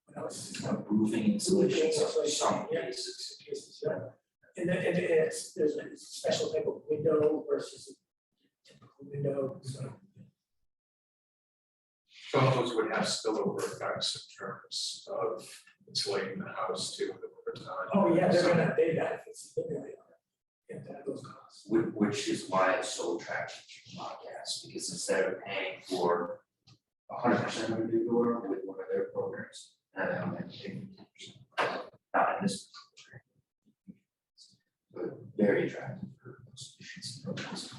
what else? roofing insulation, some Yeah, cases. yeah. And then there's a special type of window versus a typical window, so. So all those would have spillover effects in terms of insulating the house too in the winter time. Oh, yeah, they're gonna, they benefit significantly in those costs. Which is why it's so attractive to podcasts, because instead of paying for 100% of the door with one of their programs, and I'm paying 10%. Not in this program. But very attractive for most efficiency programs.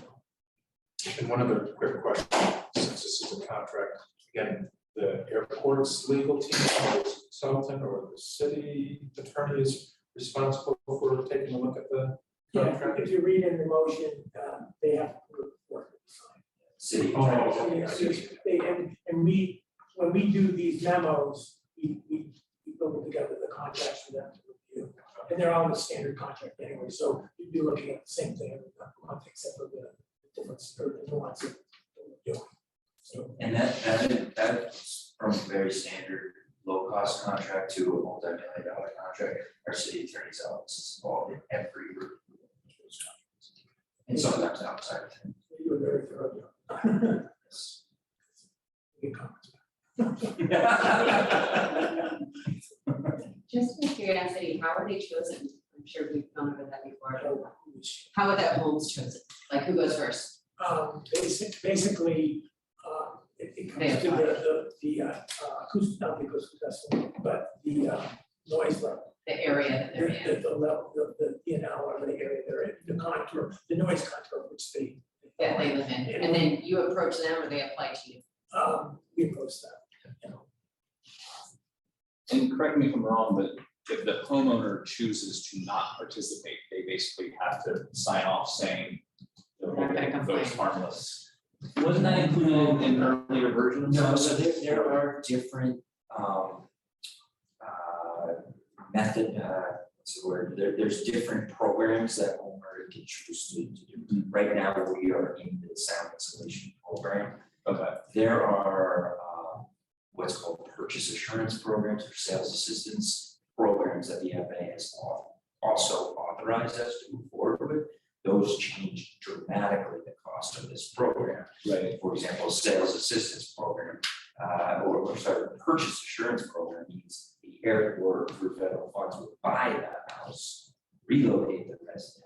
And one other quick question, since this is a contract, again, the airport's legal team, or the consultant, or the city attorney is responsible for taking a look at the Yeah, contract? if you read in the motion, they have to put it forward and sign. City. And we, when we do these memos, we put together the contracts for them to review. And they're all the standard contract anyway, so you'd be looking at the same thing every month, except for the difference or the nuance of what we're doing. So, And that's from a very standard low cost contract to a multi-million-dollar contract. Our city attorney's office is involved in every review of those contracts. And sometimes outside of it. you were very thorough job. Good comments. Just for curiosity, how are they chosen? I'm sure we've gone over that before. How are that homes chosen? Like who goes first? Basically, it comes to the acoustic, not the acoustic assessment, but the noise level. The area that they're in? The level, the or the area they're in, the contour, the noise contour, which they. That they live in, and then you approach them or they apply to you? We approach that, you know. And correct me if I'm wrong, but if the homeowner chooses to not participate, they basically have to sign off saying They're not gonna complain. vote's harmless. Wasn't that included in earlier versions? No, so there are different method, what's the word, there's different programs that homeowner can choose to do. Right now, we are in the sound insulation program. Okay. There are what's called purchase assurance programs or sales assistance programs that the FAA has also authorized us to move forward with. Those change dramatically the cost of this program. Right. For example, sales assistance program, or sorry, the purchase assurance program means the airport through federal funds will buy that house, relocate the resident,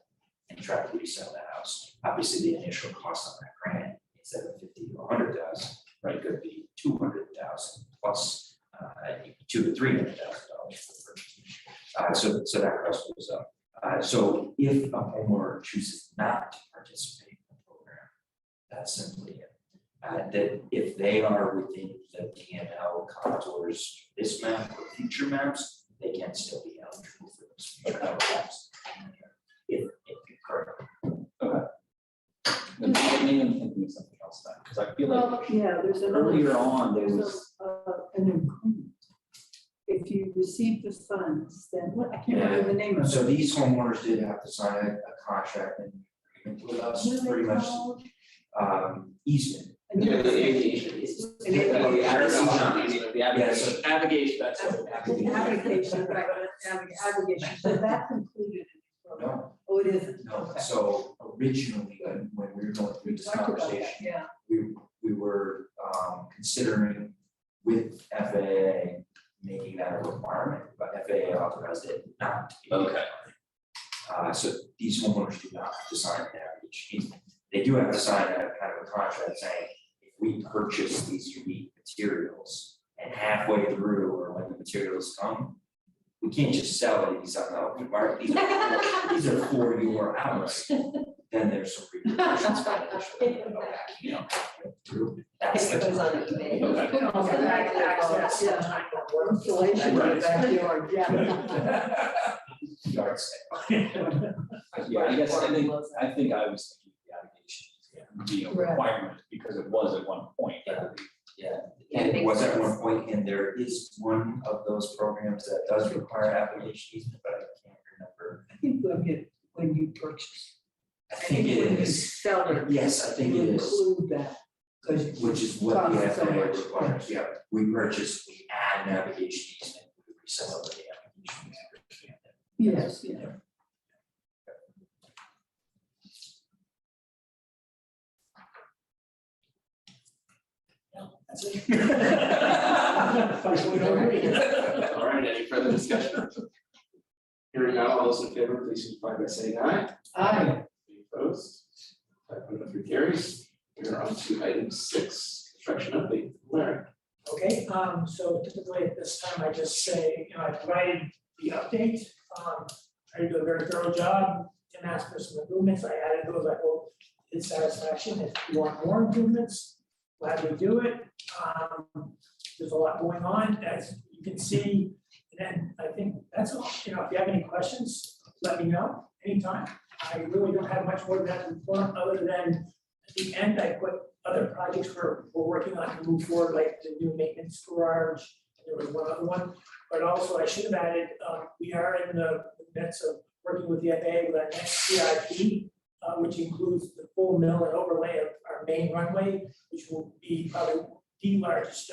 and try to resell the house. Obviously, the initial cost on that grant, instead of 50 to 100,000, right, could be 200,000 plus $200,000 to $300,000 for purchase. So that cost goes up. So if a homeowner chooses not to participate in the program, that's simply it. That if they are within the P&L contours, this map or future maps, they can still be eligible for those future maps. If correct. Then maybe I'm thinking of something else then, because I feel like Yeah, there's another. earlier on, there There's was. an improvement. If you receive the funds, then what, I can't remember the name of it. So these homeowners did have to sign a contract and agreement with us, What are they pretty much, called? easement. Yeah, the aviation. And it- The aviation. The application. Navigation, that's what. Aggregation, right, aggregation, so that's included in the program. No, Oh, it isn't? no, Okay. so originally, when we were going through this Talked about that, conversation, yeah. we were considering with FAA making that a requirement, but FAA authorized it not to be. Okay. So these homeowners do not have to sign an average easement. They do have to sign a kind of a contract saying, if we purchase these unique materials and halfway through or when the materials come, we can't just sell it, these on the open market, these are for your house. Then there's some repercussions financially. You know, through. That's It goes the. on eBay. Okay. Also, that access sometime for work. Installation in the Right. backyard, yeah. Yard sale. Yeah, I guess, I think I was thinking the allegation would be a Right. requirement, because it was at one point. Yeah, Yeah, it and it makes was at sense. one point, and there is one of those programs that does require application easement, but I can't remember. I think when you purchase. I think it When you is, sell it. yes, I think you it is, include that, because which is what the Costs so FAA much. requires, yeah, we purchase, we add navigation easement, we resell the application easement. yes, yeah. That's it. Functionally, don't agree. All right, any further discussion? Hearing none, all those in favor, please signify by saying aye. Aye. Any opposed? 503 carries. We are on to item 6, construction update. Larry. Okay, so typically at this time, I just say, I provided the update, I did a very thorough job. Tim asked for some improvements, I added those, I hope his satisfaction. If you want more improvements, glad we do it. There's a lot going on, as you can see, and I think that's all. If you have any questions, let me know anytime. I really don't have much more than that to report, other than at the end, I put other projects we're working on to move forward, like the new maintenance garage. There was one other one, but also I should have added, we are in the midst of working with the FAA with our next CIP, which includes the full mill and overlay of our main runway, which will be probably the largest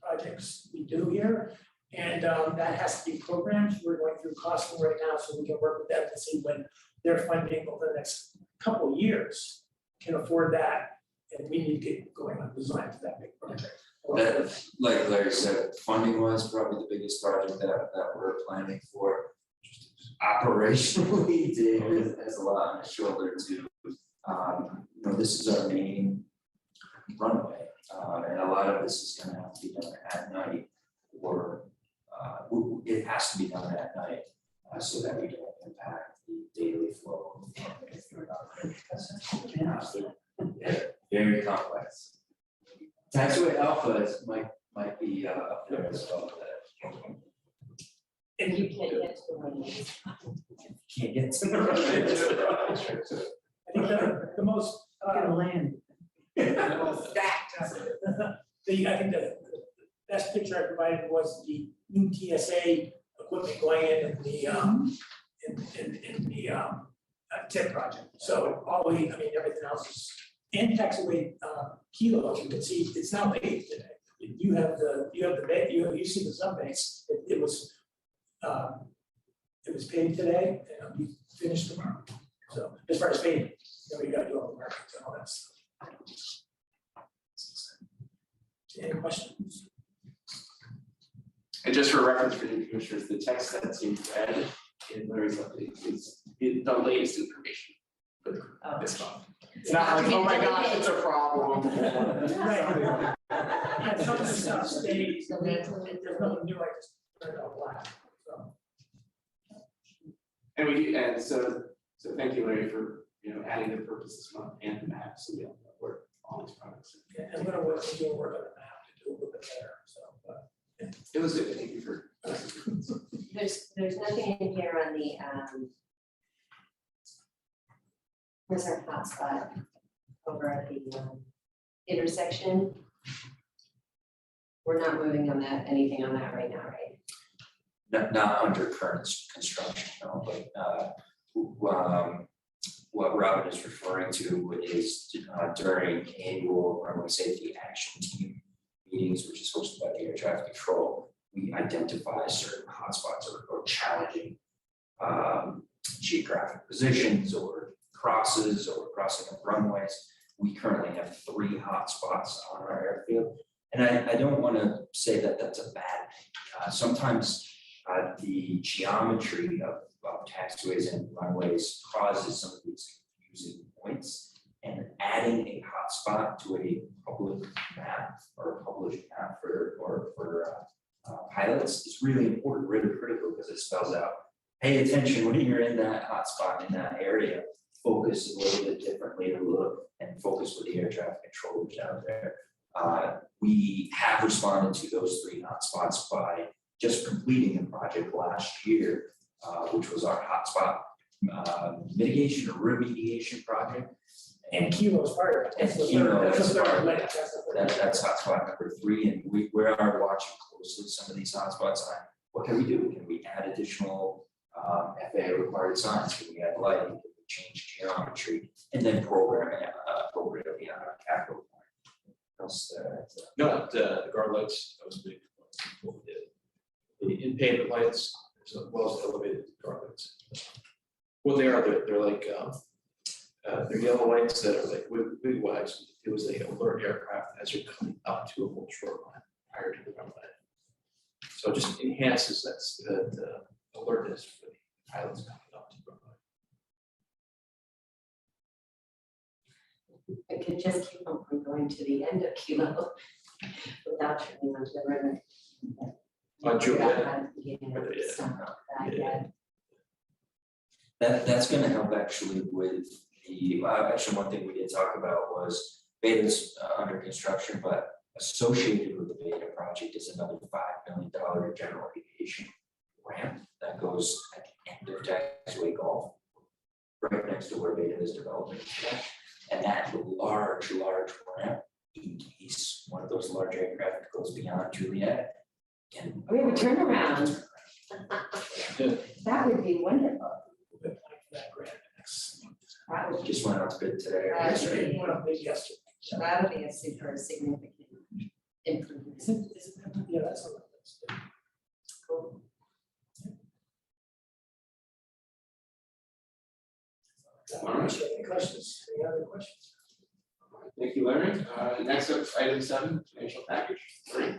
projects we do here. And that has to be programmed. We're going through costing right now, so we can work with them to see when their funding over the next couple of years can afford that. And we need to get going on design for that big project. That, like Larry said, funding was probably the biggest project that we're planning for. Operationally, Dave has a lot on his shoulder to, this is our main runway. And a lot of this is gonna have to be done at night, or it has to be done at night, so that we don't impact the daily flow. Very complex. Taxiway Alpha might be up there as well. And You can't get to the runway. Can't get to the runway. I think the most, Gonna land. I think the best picture I provided was the new TSA equipment going in the tip project. So everything else is, and Taxiway kilos, you can see it's now paid today. You have the you see the sub base, it was paid today, and we finished tomorrow. So as far as payment, we gotta do all the markings and all that stuff. Any questions? And just for reference for new commissioners, the text that seems added in Larry's update is the latest information for this month. It's not like, oh my gosh, it's a problem. Right. Yeah, some of the stuff stays, and then there's nothing new, I just turned it out black, so. And so thank you, Larry, for adding the purpose this month and the map, so we don't work on these products. Yeah, I'm gonna work on the map to do a little bit better, so, but. It was good, thank you for. There's nothing in here on the, where's our hotspot over at the intersection? We're not moving on that, anything on that right now, right? not under current construction, no, but what Robin is referring to is during annual runway safety action team meetings, which is hosted by the air traffic control, we identify certain hotspots or challenging geographic positions or crosses or crossing of runways. We currently have 3 hotspots on our airfield. And I don't want to say that that's a bad thing. Sometimes the geometry of taxiways and runways causes some of these confusing points. And adding a hotspot to a public map or a published map for pilots is really important, really critical, because it spells out, pay attention when you're in that hotspot in that area. Focus a little bit differently to look and focus with the air traffic controllers out there. We have responded to those 3 hotspots by just completing a project last year, which was our hotspot mitigation or remediation project. And Kilo's fire. That's the Kilo third- that's the is third part- leg, that's the third. That's hotspot number 3, and we are watching closely some of these hotspots on what can we do? Can we add additional FAA required signs? Can we add lighting? Can we change geometry? And then program it appropriately on our capital plan. Else, No, the guard lights, that was big. What we did. The in-pavement lights, as well as elevated guard lights. What they are, they're like, they're yellow lights that are like wig wags. It was a alert aircraft as you're coming up to a whole shoreline prior to the runway. So it just enhances the alertness for the pilots coming up to the runway. I could just keep on from going to the end of Kilo without turning onto the river. On Juliet. that's going to help actually with the, actually one thing we did talk about was Beta's under construction, but associated with the Beta project is another $5 million general aviation ramp that goes at the end of Taxiway Golf, right next to where Beta is developing. And that large ramp, in case one of those large aircraft goes beyond Juliet. And We have a turnaround. That would be wonderful. That grant, that's- That would just went out to bid today. or That would yesterday. be- One of the yesterday. that would be a super significant improvement. Yeah, that's what that's. Cool. Any questions? Any other questions? Thank you, Larry. Next up, item 7, financial package. So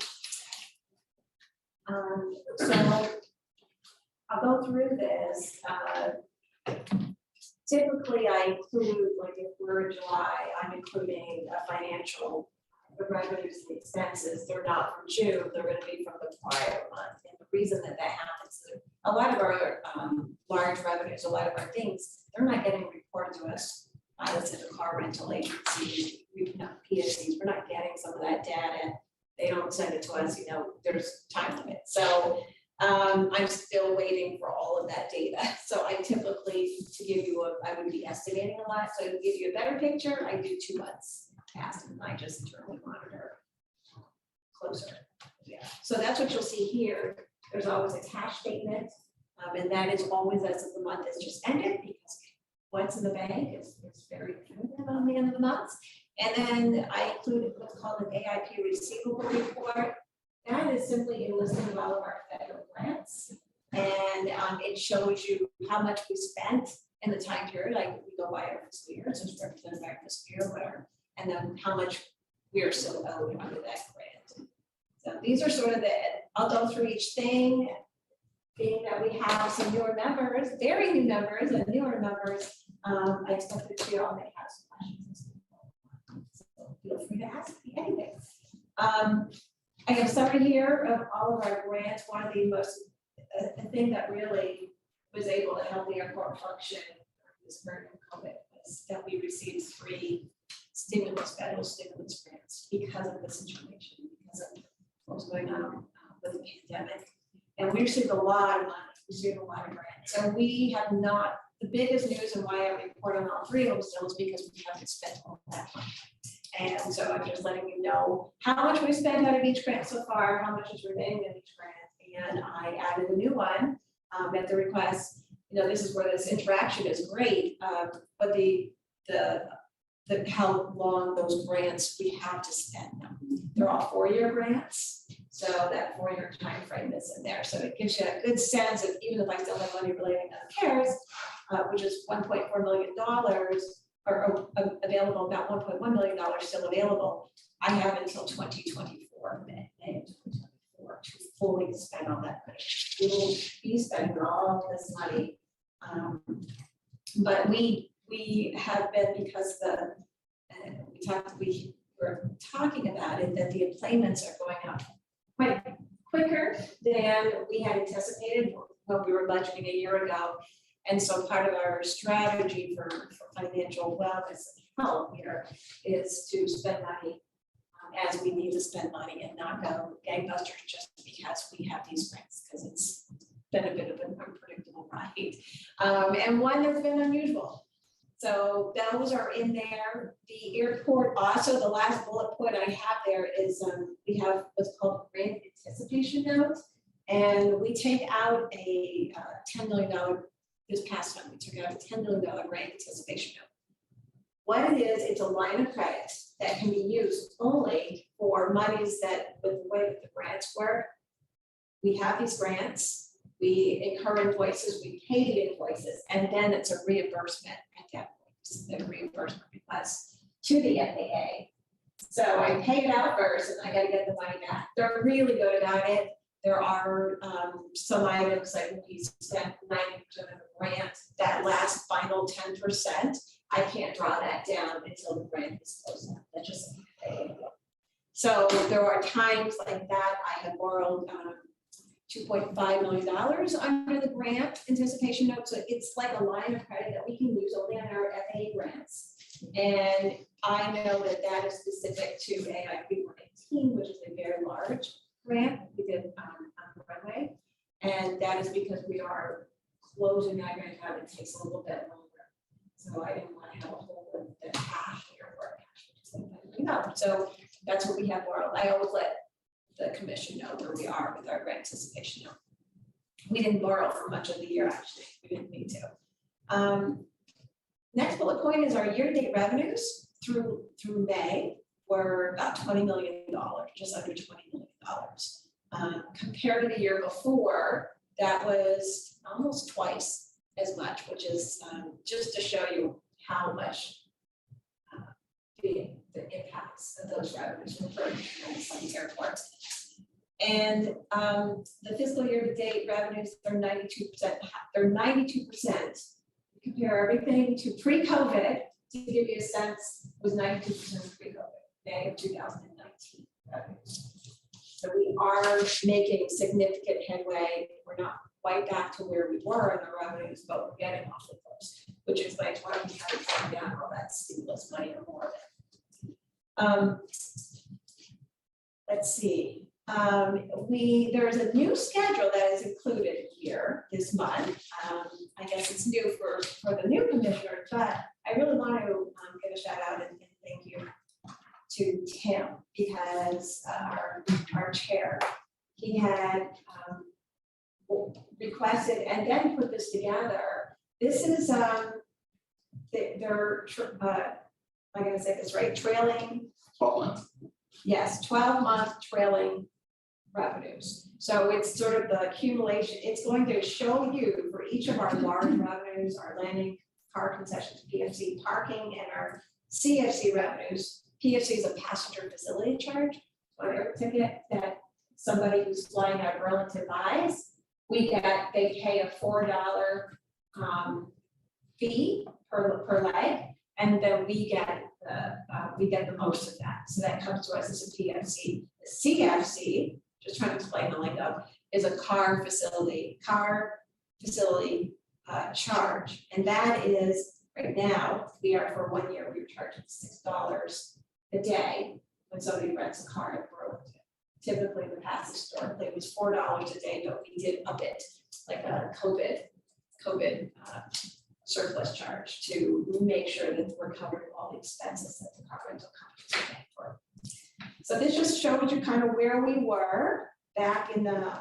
I'll go through this. Typically, I include, like if we're in July, I'm including a financial, the revenues and expenses. They're not from June, they're gonna be from the prior month. And the reason that happens is a lot of our large revenues, a lot of our things, they're not getting reported to us. Let's say the car rental agency, we've not PSCs, we're not getting some of that data. They don't send it to us, there's time limit. So I'm still waiting for all of that data. So I typically, to give you I would be estimating a lot. So to give you a better picture, I do 2 months past and I just internally monitor closer. Yeah. So that's what you'll see here. There's always a cash statement. And that is always as of the month is just ended because what's in the bank is very limited on the end of the month. And then I included what's called an AIP receivable report. That is simply a listing of all of our federal grants. And it shows you how much we spent in the time period, like we go by our fiscal year, so it's represented by our fiscal year, whatever. And then how much we are still owed under that grant. So these are sort of I'll go through each thing. Being that we have some newer members, very new members and newer members, I expect that you all may have some questions. So feel free to ask me anything. I have a summary here of all of our grants. One of the most, the thing that really was able to help the airport function this period of COVID was that we received 3 federal stimulus grants because of the situation, because of what was going on with the pandemic. And we received a lot of money, we received a lot of grants. So we have not, the biggest news and why I report on all 3 of them still is because we haven't spent all that money. And so I'm just letting you know how much we spent out of each grant so far, how much is remaining in each grant, and I added a new one at the request. You know, this is where this interaction is great, but how long those grants we have to spend them. They're all 4-year grants, so that 4-year time frame is in there. So it gives you a good sense of, even if I still have money relating to CARES, which is $1.4 million, or available, about $1.1 million still available, I have until 2024, May 2024, to fully spend all that money. We will be spending all of this money. But we have been, because we were talking about it, that the employments are going up quite quicker than we had anticipated when we were budgeting a year ago. And so part of our strategy for financial wellness and health here is to spend money as we need to spend money and not go gangbusters just because we have these grants, because it's been a bit of an unpredictable ride. And one that's been unusual. So those are in there. The airport also, the last bullet point I have there is we have what's called grant anticipation note. And we take out a $10 million, this past time, we took out a $10 million grant anticipation note. What it is, it's a line of credit that can be used only for monies that, with the way that the grants work, we have these grants, we incur invoices, we pay the invoices, and then it's a reimbursement at that point, the reimbursement request to the FAA. So I pay it out first and I gotta get the money back. They're really good about it. There are some items like when we spent 90% of the grant, that last final 10%, I can't draw that down until the grant is closed out. That's just so there are times like that. I have borrowed $2.5 million under the grant anticipation note. So it's like a line of credit that we can use only on our FAA grants. And I know that that is specific to AIP 118, which is a very large grant we did on the runway. And that is because we are closing that grant out. It takes a little bit longer. So I didn't want to have a whole of the cash here for cash. No, so that's what we have borrowed. I always let the commission know where we are with our grant anticipation note. We didn't borrow for much of the year, actually. We didn't need to. Next bullet point is our year-to-date revenues through May were about $20 million, just under $20 million. Compared to the year before, that was almost twice as much, which is just to show you how much the impacts of those revenues were for some airports. And the fiscal year to date revenues are 92%. They're 92%. Compare everything to pre-COVID to give you a sense, was 92% pre-COVID, May of 2019 revenues. So we are making significant headway. We're not quite back to where we were in the revenues, but we're getting awfully close, which explains why we haven't taken down all that stimulus money or more of it. Let's see. There's a new schedule that is included here this month. I guess it's new for the new commissioner, but I really want to give a shout out and thank you to Tim, because our chair, he had requested and then put this together. This is they're I'm gonna say this right, trailing 12 months. Yes, 12-month trailing revenues. So it's sort of the accumulation. It's going to show you for each of our large revenues, our landing, car concessions, PFC parking, and our CFC revenues. PFC is a passenger facility charge. So air ticket that somebody who's flying out of Burlington buys, they pay a $4 fee per leg, and then we get the most of that. So that comes to us as a PFC. The CFC, just trying to explain the lingo, is a car facility charge. And that is, right now, we are for 1 year, we were charging $6 a day when somebody rents a car in Burlington. Typically, the past historically it was $4 a day, but we did up it like a COVID surplus charge to make sure that we're covering all the expenses that the car rental companies are paying for. So this just shows you kind of where we were back in the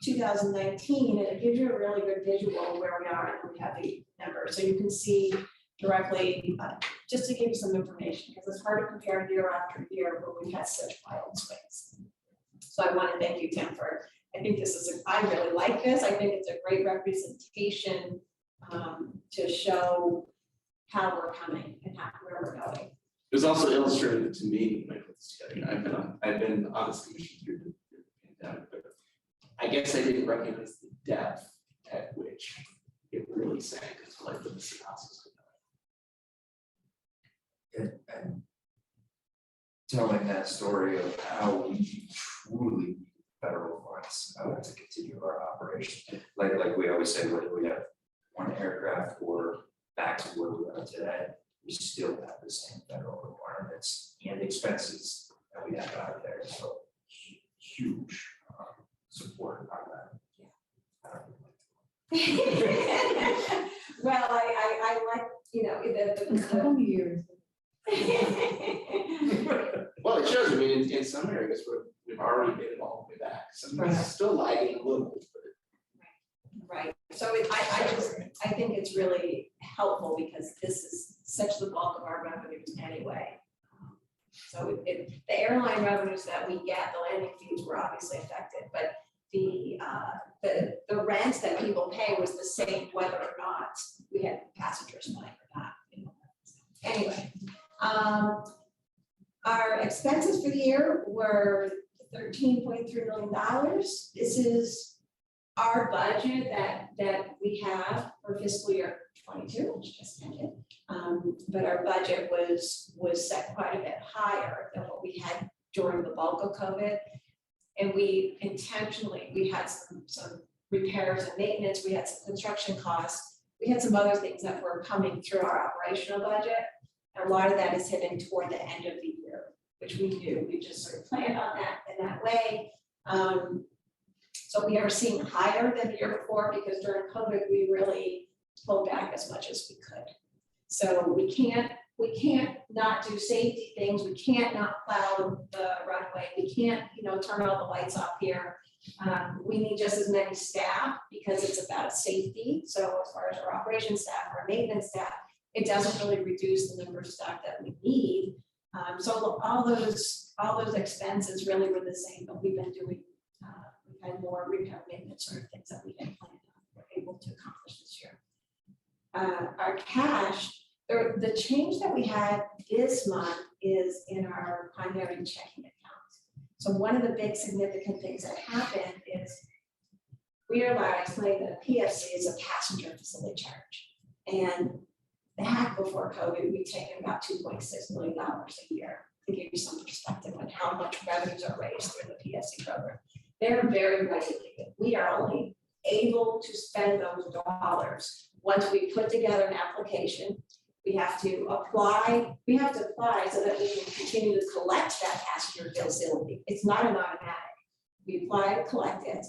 2019, and it gives you a really good visual of where we are and we have the numbers. So you can see directly, just to give you some information, because it's hard to compare year after year, but we've had such wild swings. So I want to thank you, Tim, for, I think this is, I really like this. I think it's a great representation to show how we're coming and where we're going. It was also illustrated to me when I put this together. I've been on this commission through the pandemic, but I guess I didn't recognize the depth at which it really sank until I put this analysis together. And telling that story of how we truly need federal funds to continue our operation. Like we always say, whether we have one aircraft or back to where we are today, we still have the same federal requirements and expenses that we have out there. So huge support on that. Well, I like, you know, A couple of years. Well, it shows, I mean, in some areas we've already made it all the way back. Some Right. it's still lagging a little bit, Right, so I think it's really helpful because this is such the bulk of our revenues anyway. So the airline revenues that we get, the landing fees were obviously affected, but the rent that people pay was the same whether or not we had passengers flying or not, you know. Anyway, our expenses for the year were $13.3 million. This is our budget that we have for fiscal year 22, which just ended. But our budget was set quite a bit higher than what we had during the bulk of COVID. And we intentionally, we had some repairs and maintenance, we had some construction costs, we had some other things that were coming through our operational budget. And a lot of that is hitting toward the end of the year, which we knew, we just sort of planned on that in that way. So we are seeing higher than the year before because during COVID, we really pulled back as much as we could. So we can't not do safety things. We can't not plow the runway. We can't, you know, turn all the lights off here. We need just as many staff because it's about safety. So as far as our operations staff, our maintenance staff, it doesn't really reduce the number of staff that we need. So all those expenses really were the same, but we've been doing, we've had more repair maintenance sort of things that we had planned on, we're able to accomplish this year. Our cash, the change that we had this month is in our primary checking account. So one of the big significant things that happened is we are allowed to explain that PFC is a passenger facility charge. And back before COVID, we've taken about $2.6 million a year to give you some perspective on how much revenues are raised through the PFC program. They're very regulated. We are only able to spend those dollars once we put together an application. We have to apply so that we can continue to collect that passenger facility. It's not an automatic. We apply to collect it,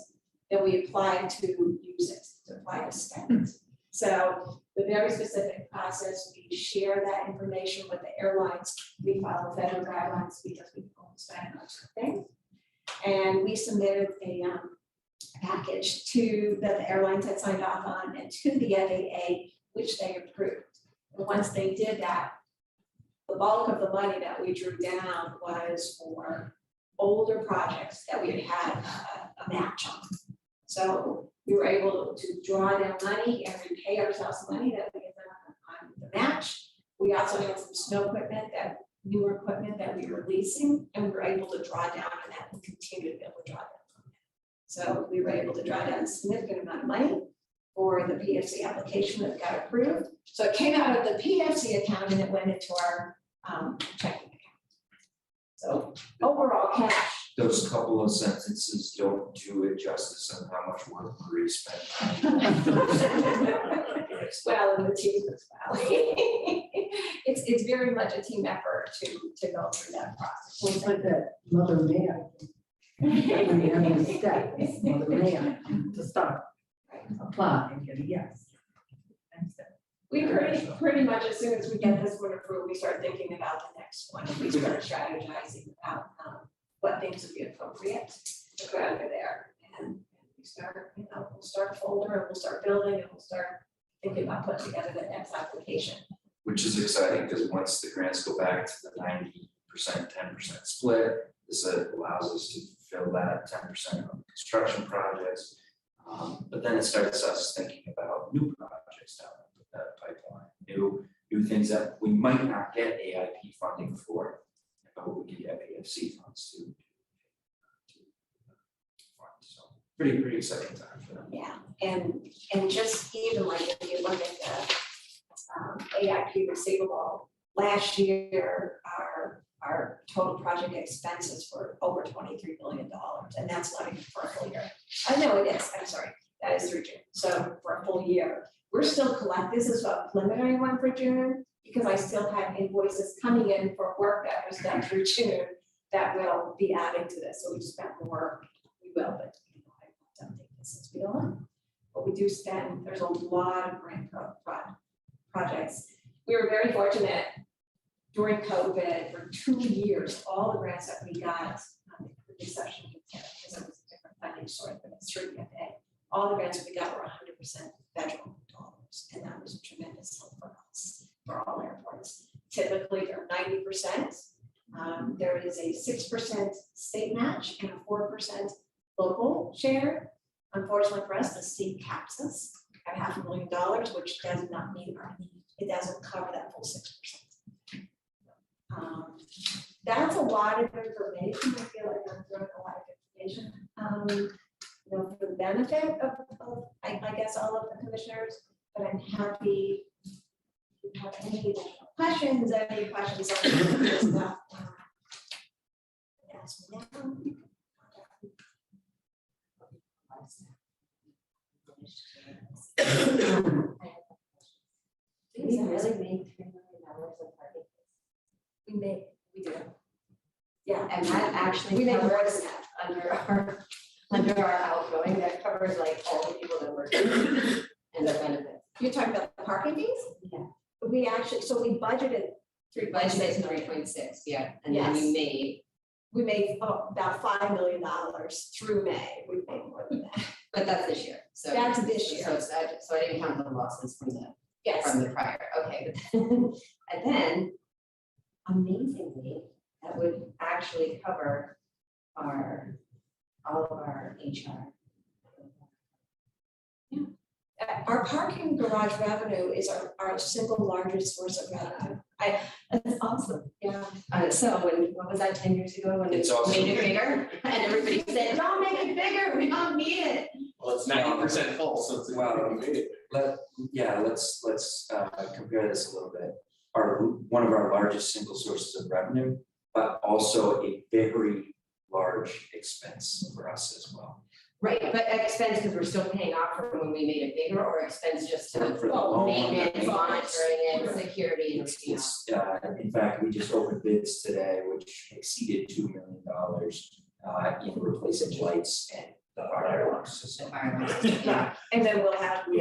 then we apply to use it, to apply to spend it. So the very specific process, we share that information with the airlines. We follow federal guidelines because we don't spend on certain things. And we submitted a package that the airlines had signed off on and to the FAA, which they approved. And once they did that, the bulk of the money that we drew down was for older projects that we had a match on. So we were able to draw down money and repay ourselves money that we had done on the match. We also had some snow equipment, newer equipment that we were leasing, and we were able to draw down on that and continue to be able to draw down on that. So we were able to draw down a significant amount of money for the PFC application that got approved. So it came out of the PFC account and it went into our checking account. So overall cash. Those couple of sentences don't do it justice on how much work Marie spent. Well, and the team as well. It's very much a team effort to go through that process. Well, it's like that mother may I. When you have the steps, mother may I, to start, apply and get a yes. And so, We pretty much, as soon as we get this one approved, we start thinking about the next one. We start strategizing about what things would be appropriate to put under there. And we start, we'll start folder and we'll start building and we'll start thinking about putting together the next application. Which is exciting, because once the grants go back to the 90%, 10% split, this allows us to fill that 10% on construction projects. But then it starts us thinking about new projects down that pipeline, new things that we might not get AIP funding for, but we can get AFC funds to fund. So pretty exciting time for them. Yeah, and just even like if you look at the AIP receivable, last year, our total project expenses were over $23 billion, and that's not even for a full year. I know it is, I'm sorry, that is through June, so for a full year. We're still this is a preliminary one for June, because I still have invoices coming in for work that was done through June that will be adding to this, so we spent more, we will, but I don't think this is real. But we do spend, there's a lot of grant projects. We were very fortunate during COVID for 2 years, all the grants that we got, with the exception of because it was a different funding source, but it's through the FAA. All the grants that we got were 100% federal dollars, and that was a tremendous help for us, for all airports. Typically, they're 90%. There is a 6% state match and a 4% local share. Unfortunately for us, the state caps us at $500,000, which does not meet our need. It doesn't cover that full 6%. That's a lot of information. I feel like I'm throwing a lot of information. For the benefit of I guess all of the commissioners, but I'm happy if you have any additional questions, on this stuff. Ask me now. We really made $3 million of parking. We do. Yeah, And that actually we make more covers than that. under our outgoing, that covers like all the people that work and their benefits. You're talking about the parking fees? Yeah. We actually, so we budgeted Budgeted 3.6, yeah, and then Yes. you made, we made about $5 million through May. We made more than that. but that's this year, so. That's this year. So it's, so I didn't count the losses from the Yes. from the prior, okay, but then, and then amazingly, that would actually cover all of our HR. Our parking garage revenue is our single largest source of revenue. That's awesome. Yeah. So what was that 10 years ago when we It's awesome. made it bigger? And everybody said, don't make it bigger, we don't need it. Well, it's 90% full, so it's. Well, let's compare this a little bit. One of our largest single sources of revenue, but also a very large expense for us as well. Right, but expense because we're still paying off from when we made it bigger, or expense just to For the loan, maintenance, the monitoring it, security and everything else. It's in fact, we just opened bids today, which exceeded $2 million in replacing lights and the fire alarm system. Yeah, and then we'll have, we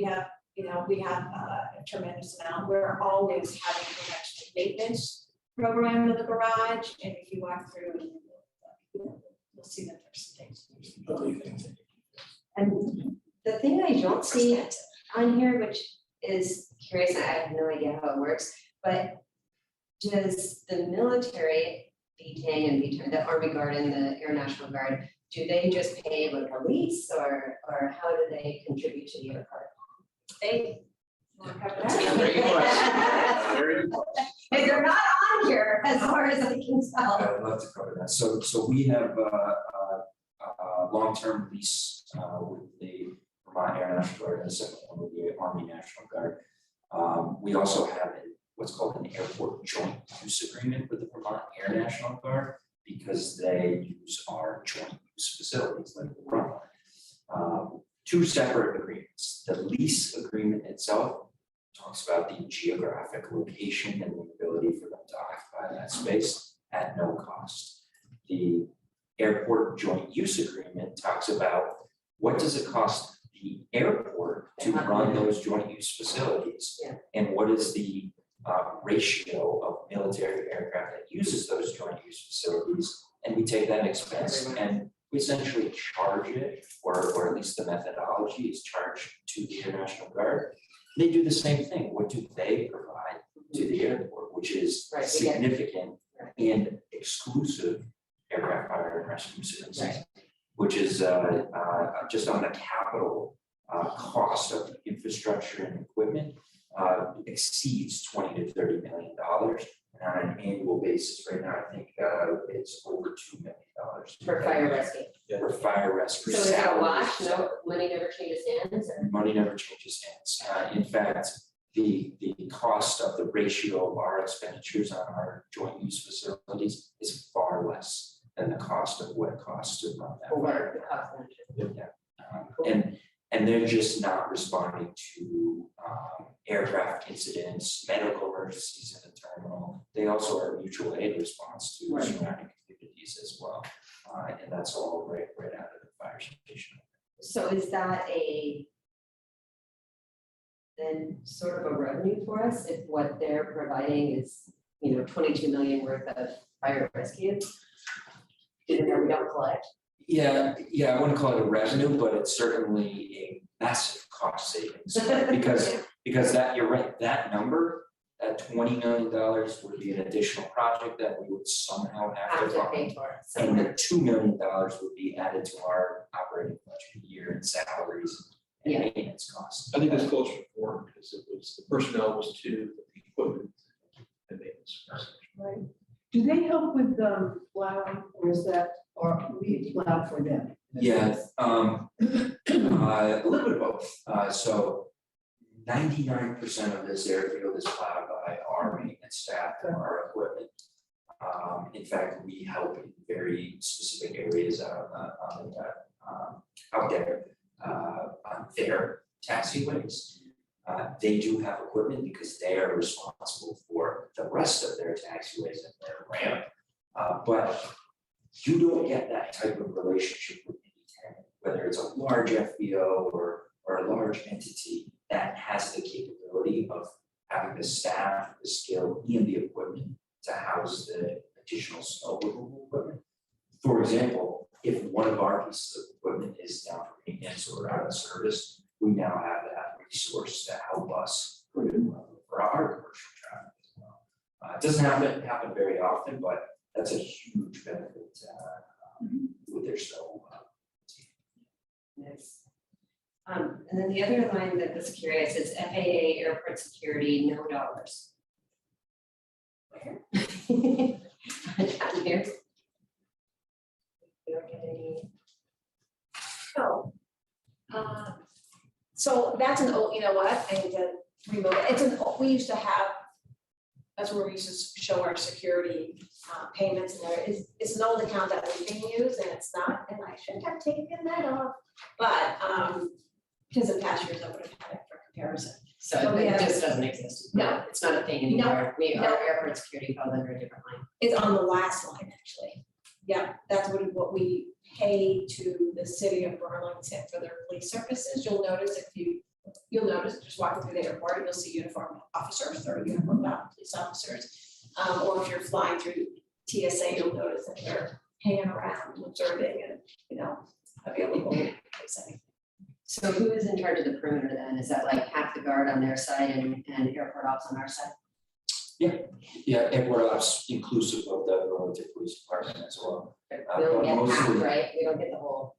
have a tremendous amount. We're always having prevention maintenance program in the garage, and if you walk through, you'll see that there's some things. And the thing I don't see on here, which is curious, I have no idea how it works, but does the military be paying the Army Guard and the Air National Guard, do they just pay like a lease or how do they contribute to the airport? They wanna cover That's a that? great question. Very good question. And they're not on here as far as I can tell. I'd love to cover that. So we have a long-term lease with the Vermont Air National Guard and the second one with the Army National Guard. We also have what's called an airport joint use agreement with the Vermont Air National Guard because they use our joint use facilities like the runway. Two separate agreements. The lease agreement itself talks about the geographic location and the ability for them to occupy that space at no cost. The airport joint use agreement talks about what does it cost the airport to run those joint use facilities? Yeah. And what is the ratio of military aircraft that uses those joint use facilities? And we take that expense and essentially charge it, or at least the methodology is charged to the Air National Guard. They do the same thing. What do they provide to the airport, which is Right, we get- significant and exclusive aircraft fire and rescue services, Right. which is just on the capital cost of the infrastructure and equipment exceeds $20 to $30 million. And on an annual basis, right now, I think it's over $2 million. For fire rescue. For fire rescue. So is that a salaries, wash? No, money never changes hands or? Money never changes hands. In fact, the cost of the ratio of our expenditures on our joint use facilities is far less than the cost of what it costs to run that Or what fire. the cost of it? Yeah. And they're just not responding to aircraft incidents, medical emergencies in the terminal. They also are a mutual aid response to Right. surrounding communities as well. And that's all right out of the fire station. So is that then sort of a revenue for us if what they're providing is, 22 million worth of fire rescue? Even though we don't collect? Yeah, I wouldn't call it a revenue, but it's certainly a massive cost savings, because that, you're right, that number, that $20 million would be an additional project that we would somehow have Have to to fund. pay for it. And So the $2 million would be added to our operating budget year in salaries and Yeah. maintenance costs. I think it's closer to 4 because it was, the personnel was 2, the equipment and maintenance. Right. Do they help with plowing, or is that, or we plow for them? Yeah, a little bit of both. So 99% of this airfield is plowed by our maintenance staff and our equipment. In fact, we help in very specific areas out there on their taxiways. They do have equipment because they are responsible for the rest of their taxiways and their ramp. But you don't get that type of relationship with any tenant, whether it's a large FBO or a large entity that has the capability of having the staff, the skill, and the equipment to house the additional snow removal equipment. For example, if one of our pieces of equipment is down for maintenance or out of service, we now have that resource to help us put it in for our commercial traffic as well. It doesn't happen very often, but that's a huge benefit with their snow. Nice. And then the other line that was curious is FAA airport security, no dollars. Where? Down here. We don't get any. Oh. So that's an old, you know what, I need to remove it, we used to have, that's where we used to show our security payments, and it's an old account that we can use, and it's not, and I should have taken that off. But, because in past years I would have had it for comparison. So So we it have- just doesn't exist. No. It's not a thing No, anymore. no. Our airport security falls under a different line. It's on the last line, actually. Yeah, that's what we pay to the city of Burlington for their police services. You'll notice you'll notice just walking through the airport, you'll see uniformed officers or uniformed police officers. Or if you're flying through TSA, you'll notice that they're hanging around, observing and, available. So who is in charge of the perimeter then? Is that like half the guard on their side and airport ops on our side? Yeah, airport ops inclusive of the Burlington Police Department as well. We don't but get half, mostly- right? We don't get the whole,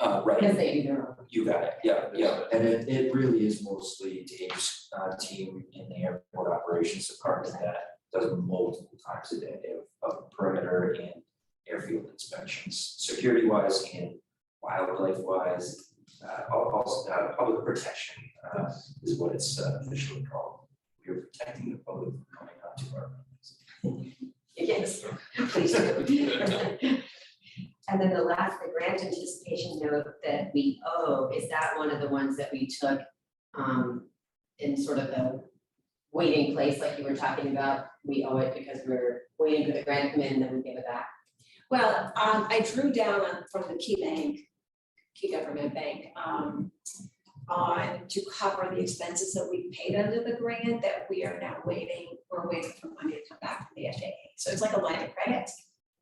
Right. because they do their own. You got it, yeah, and it really is mostly Dave's team in the airport operations department that does multiple times a day of perimeter and airfield inspections, security wise and wildlife wise. Also, public protection is what it's officially called. We are protecting the public from coming onto our lands. Yes, please do. And then the grant anticipation note that we owe, is that one of the ones that we took in sort of the waiting place, like you were talking about? We owe it because we're waiting for the grant to come in and then we give it back. Well, I drew down from the key government bank, to cover the expenses that we paid under the grant that we're waiting for money to come back from the FAA. So it's like a line of credit,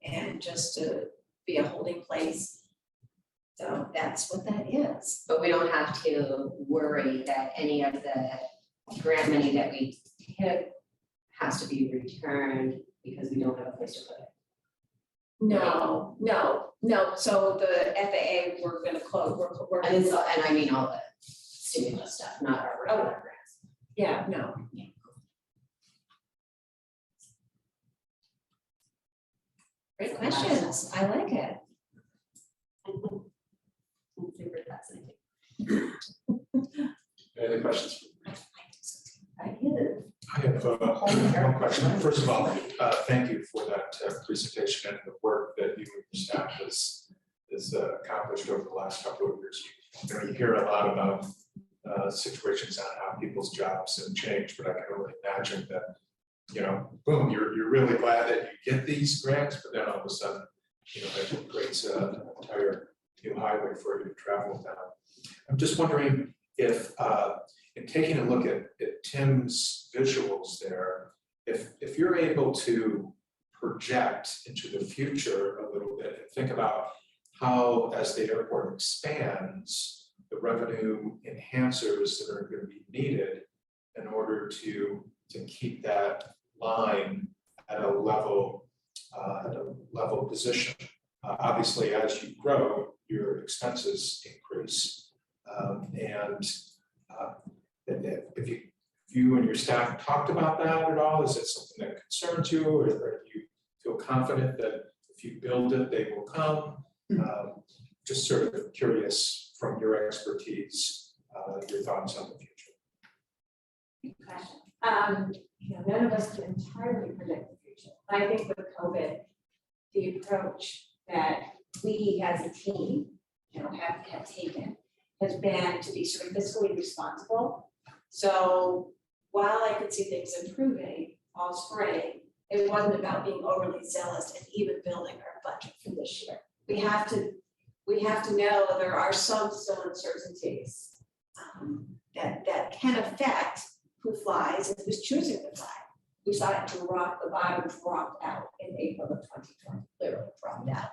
and just to be a holding place. So that's what that is. But we don't have to worry that any of the grant money that we hit has to be returned because we don't have a place to put it. No. So the FAA, we're gonna close, we're. And I mean all the stimulus stuff, not our regular grants. Yeah, no. Great questions. I like it. Super fascinating. Any other questions? I get it. I have one question. First of all, thank you for that presentation and the work that you and your staff has accomplished over the last couple of years. You know, you hear a lot about situations on how people's jobs have changed, but I can only imagine that, you know, boom, you're really glad that you get these grants, but then all of a sudden, you know, that creates an entire new highway for you to travel down. I'm just wondering if, in taking a look at Tim's visuals there, if you're able to project into the future a little bit and think about how, as the airport expands, the revenue enhancers that are going to be needed in order to keep that line at a level position. Obviously, as you grow, your expenses increase, if you and your staff talked about that at all, is it something that concerns you, or do you feel confident that if you build it, they will come? Just sort of curious from your expertise, your thoughts on the future. Good question. You know, none of us can entirely predict the future. I think with COVID, the approach that we as a team, you know, have taken has been to be sort of fiscally responsible. So while I could see things improving all spring, it wasn't about being overly zealous and even building our budget for this year. We have to know there are some still uncertainties that can affect who flies and who's choosing to fly. We saw it drop, the bottom dropped out in April of 2020, literally dropped out.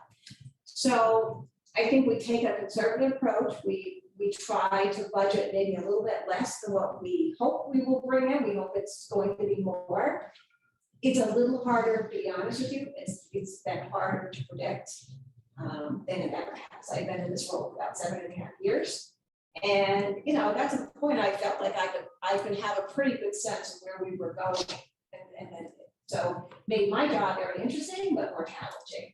So I think we take a conservative approach. We try to budget maybe a little bit less than what we hope we will bring in. We hope it's going to be more. It's a little harder, to be honest with you. It's been harder to predict than it ever has. I've been in this role for about 7.5 years. And, you know, that's a point I felt like I could have a pretty good sense of where we were going. And then, so made my job very interesting, but more challenging.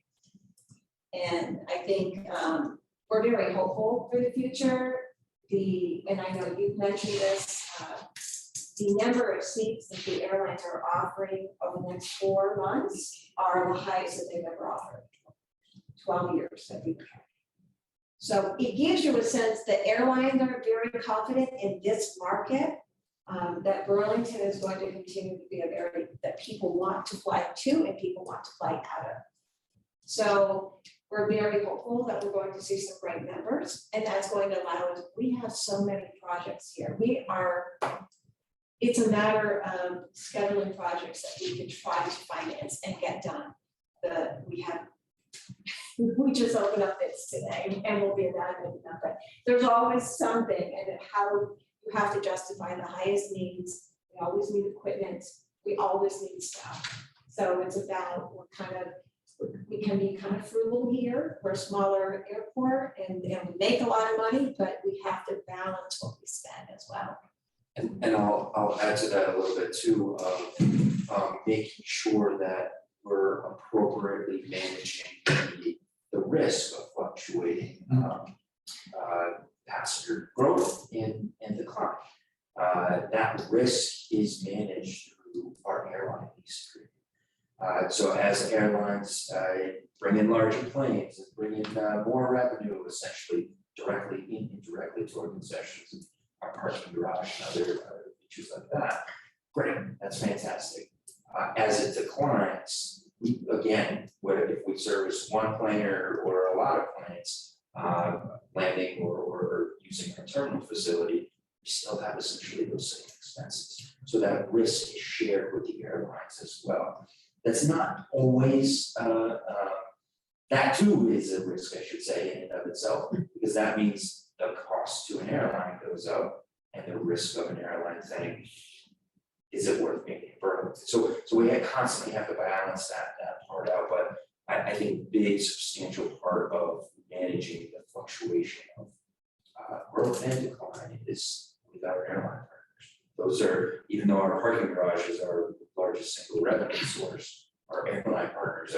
And I think we're very hopeful for the future. And I know you've mentioned this, the number of seats that the airlines are offering over the next 4 months are the highest that they've ever offered. 12 years that we've had. So it gives you a sense that airlines are very confident in this market, that Burlington is going to continue to be that people want to fly to and people want to fly out of. So we're very hopeful that we're going to see some great numbers, and that's going to allow us, we have so many projects here. It's a matter of scheduling projects that we can try to finance and get done. We just opened up this today and we'll be evaluating that, but there's always something, and how you have to justify the highest needs. We always need equipment, we always need stuff. So it's about we can be kind of frugal here. We're a smaller airport and we make a lot of money, but we have to balance what we spend as well. And I'll add to that a little bit too, of making sure that we're appropriately managing the risk of fluctuating passenger growth and decline. That risk is managed through our airline lease agreement. So as airlines bring in larger planes and bring in more revenue, essentially directly and indirectly toward concessions and our parking garage and other features like that, great, that's fantastic. As it declines, again, if we service one plane or a lot of planes, landing or using our terminal facility, we still have essentially those same expenses. So that risk is shared with the airlines as well. That's not always that too is a risk, I should say, in and of itself, because that means the cost to an airline goes up and the risk of an airline saying, is it worth making it Burlington? So we constantly have to balance that part out, but I think big substantial part of managing the fluctuation of growth and decline is with our airline partners. Those are, even though our parking garage is our largest single revenue source, our airline partners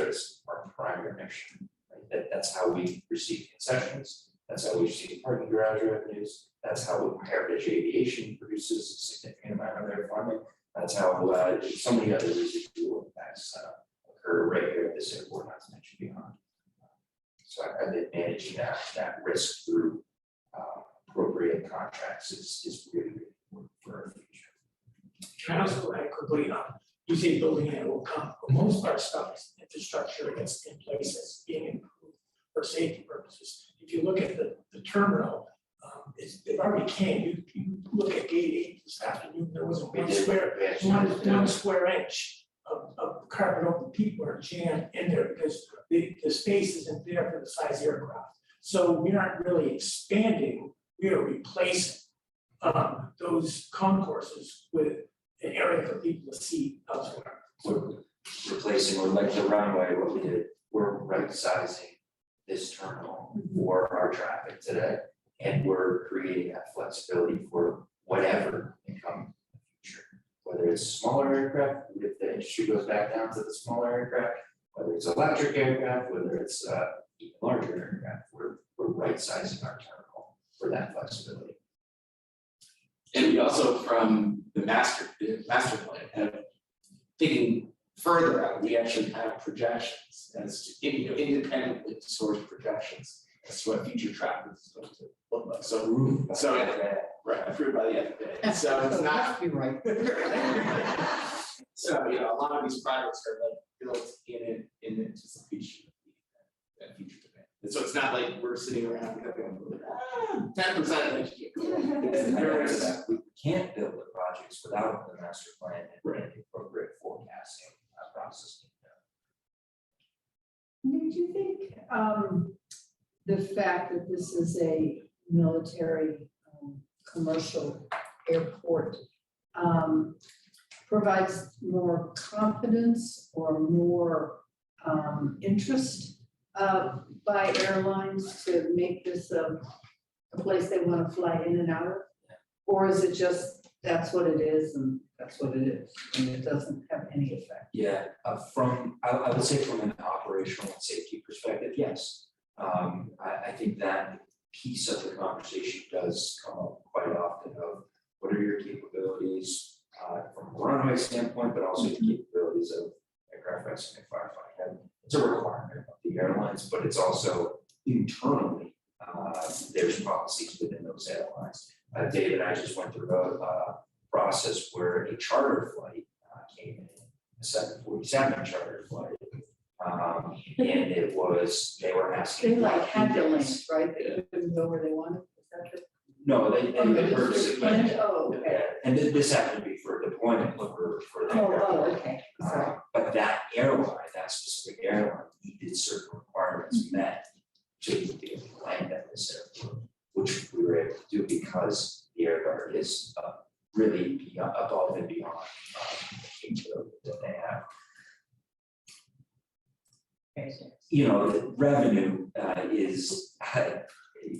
are our primary mission. Right? That's how we receive concessions. That's how we receive parking garage revenues. That's how Heritage Aviation produces a significant amount of their funding. That's how so many other residual impacts occur right here at this airport, not to mention beyond. So I've been managing that risk through appropriate contracts is really important for our future. Can I also add quickly, you say building it will come, but most of our stuff is infrastructure that's in place that's being improved for safety purposes. If you look at the terminal, it already came, you look at gate 8 this afternoon, there wasn't one square inch of carpet over people are jammed in there because the space isn't there for the size aircraft. So we aren't really expanding, we are replacing those concourses with an area for people to see elsewhere. We're replacing, or like the runway, what we did, we're right sizing this terminal for our traffic today. And we're creating that flexibility for whatever may come in the future. Whether it's smaller aircraft, if the industry goes back down to the smaller aircraft, whether it's electric aircraft, whether it's even larger aircraft, we're right sizing our terminal for that flexibility. And we also, from the master plan, have thinking further out, we actually have projections as to, independently sourced projections as to what future traffic is going to look like. So right, approved by the FAA. So it's not. You're right. So, a lot of these projects are like built in anticipation of that future demand. And so it's not like we're sitting around going, 10% next year. We can't build the projects without the master plan and the appropriate forecasting process. Nick, do you think the fact that this is a military commercial airport provides more confidence or more interest by airlines to make this a place they want to fly in and out of? Or is it just that's what it is and that's what it is and it doesn't have any effect? Yeah, I would say from an operational and safety perspective, yes. I think that piece of the conversation does come up quite often of what are your capabilities from a runway standpoint, but also the capabilities of aircraft rescue and firefighting. It's a requirement of the airlines, but it's also internally, there's policies within those airlines. Dave and I just went through a process where a charter flight came in, a 747 charter flight. And it was, they were asking. They had the links, right? They couldn't go where they wanted. Is that the? No, they purposely planned it. Oh, okay. Yeah, and this happened to be for deployment for that. Oh, okay. Sorry. But that airline, that specific airline needed certain requirements met to be able to land at this airport, which we were able to do because the Air Guard is really beyond, above and beyond the capability that they have. The revenue is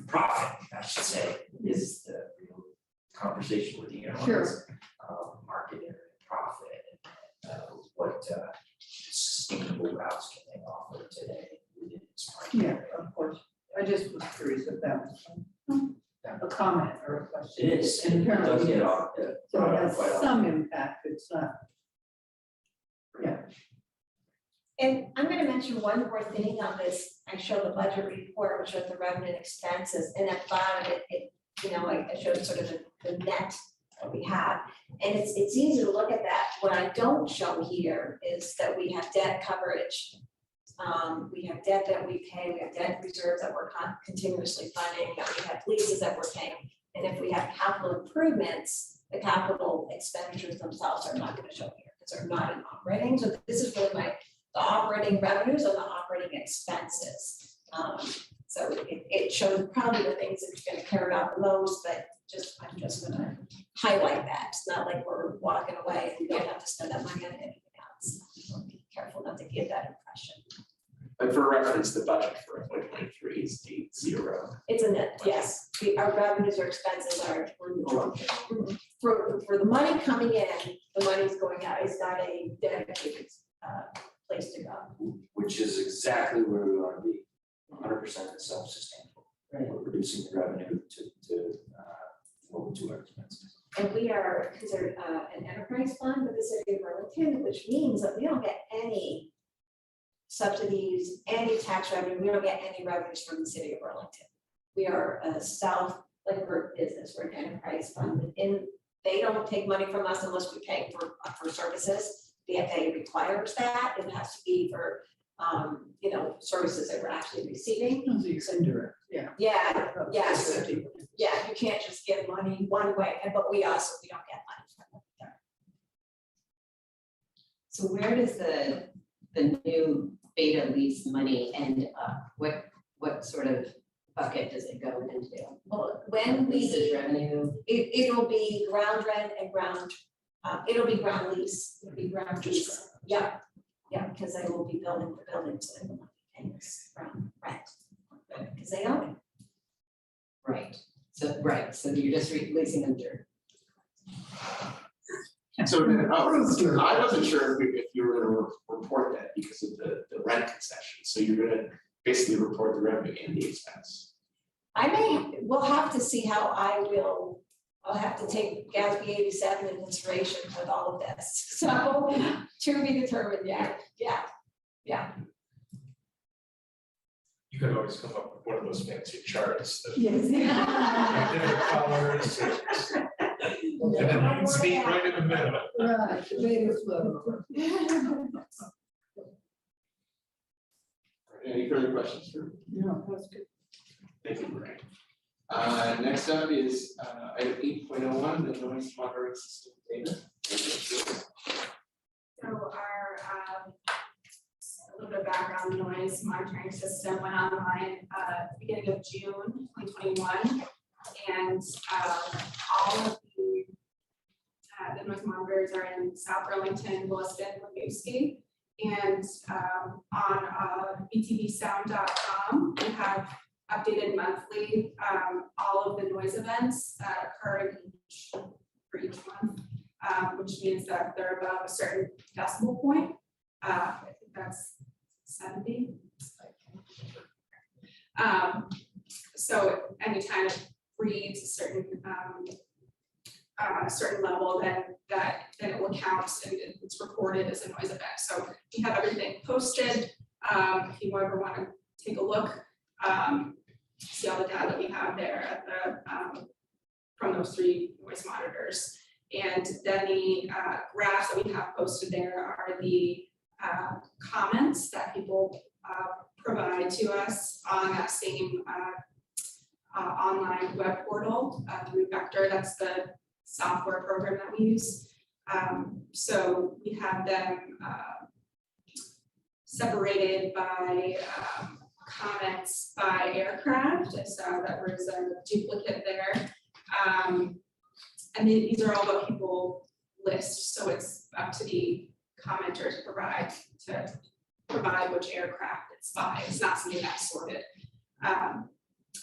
profit, I should say, is the real conversation with the airlines. Sure. Market area profit and what sustainable routes can they offer today within this market. Yeah, of course. I just was curious if that was a comment or a question. It is, and it does get off. So it has some impact, it's not. Yeah. And I'm gonna mention one more thing on this. I showed the budget report, which showed the revenue and expenses, and at the bottom, it I showed sort of the net that we have. And it's easy to look at that. What I don't show here is that we have debt coverage. We have debt that we pay, we have debt reserves that we're continuously funding, that we have leases that we're paying. And if we have capital improvements, the capital expenditures themselves are not gonna show here, because they're not in operating. So this is really the operating revenues or the operating expenses. So it shows probably the things that you're gonna care about the most, but I'm just gonna highlight that. It's not like we're walking away and we don't have to spend that money on anything else. So be careful not to give that impression. But for reference, the budget for FY 23 is 0. It's a net, yes, our revenues or expenses are, we're neutral. For the money coming in, the money's going out, it's not a dedicated place to go. Which is exactly where we want to be, 100% self-sustainable. Right. We're producing the revenue to our expenses. And we are considered an enterprise fund with the city of Burlington, which means that we don't get any subsidies, any tax revenue, we don't get any revenues from the city of Burlington. We are a we're a business, we're an enterprise fund, and they don't take money from us unless we pay for services. The FAA requires that, it has to be for, services that we're actually receiving. It's indirect, yeah. Yeah, yes, yeah, you can't just give money one way, but we don't get money from them. So where does the new beta lease money end up? What sort of bucket does it go into? Well, when Leases revenue? it'll be ground rent and it'll be ground lease, it'll be ground lease, yeah, because they will be building the building, so they will not be paying us ground rent. Because they own it. Right, so you're just leasing them dirt. So I wasn't sure if you were gonna report that because of the rent concession, so you're gonna basically report the revenue and the expense. We'll have to see how I'll have to take GASB 87 in consideration with all of this, so to be determined, yeah. You could always come up with one of those fancy charts that Yes. different colors. And then you can speak right in the middle. Right, beta flow. Any further questions for? No, that's good. Thank you, Brian. Next up is item 8.01, the noise monitoring system data. So our, a little bit of background, noise monitoring system went online beginning of June 2021. And all of the noise monitors are in South Burlington, Williston, Winooski. And on btvsound.com, we have updated monthly all of the noise events that occur for each month, which means that they're above a certain decibel point. I think that's 70. So anytime it reads a certain level, then it will count and it's recorded as a noise event. So we have everything posted. If you ever want to take a look, see all the data that we have there at the from those 3 noise monitors. And then the graphs that we have posted there are the comments that people provide to us on that same online web portal through Vector. That's the software program that we use. So we have them separated by comments by aircraft. I saw that there was a duplicate there. And these are all what people list. So it's up to the commenter to provide which aircraft it's by. It's not something that's sorted.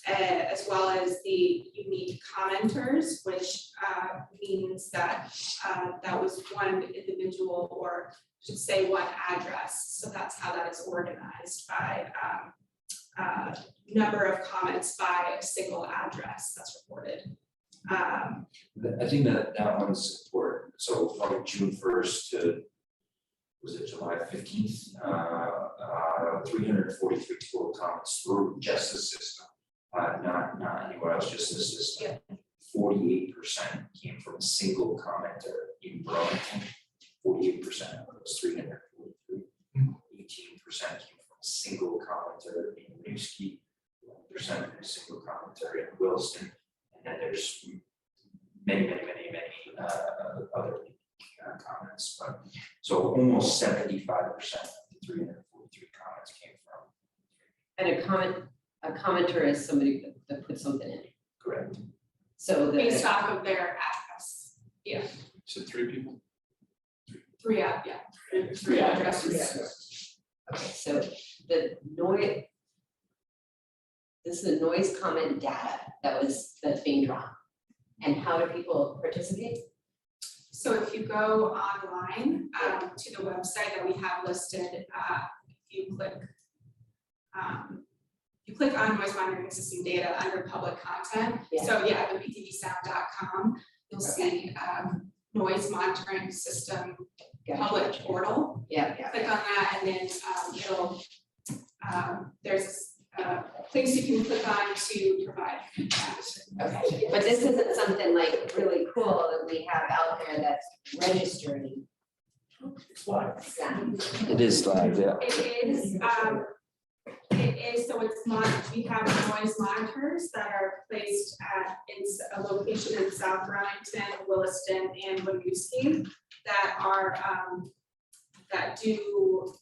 As well as the unique commenters, which means that that was one individual, or I should say one address. So that's how that is organized by number of comments by a single address that's reported. I think that one's important. So from June 1st to, was it July 15th? 343 total comments through just the system, not anywhere else, just the system. 48% came from a single commenter in Burlington. 48% of those 343. 18% came from a single commenter in Winooski. 1% from a single commenter in Williston. And then there's many other comments, but so almost 75% of the 343 comments came from. And a commenter is somebody that puts something in, Correct. so the. Based off of their address, So 3 people? 3 out, yeah. Three addresses. Okay, so the noise. This is the noise comment data that's being drawn. And how do people participate? So if you go online to the website that we have listed, if you click on noise monitoring system data under public content. Yeah. So yeah, the btvsound.com, you'll see noise monitoring system public portal. Yeah, Click on that and then it'll there's a place you can click on to provide feedback. okay, but this isn't something like really cool that we have out there that's registering sound. It is live, yeah. It is, so it's we have noise monitors that are placed in a location in South Burlington, Williston, and Winooski that are, that do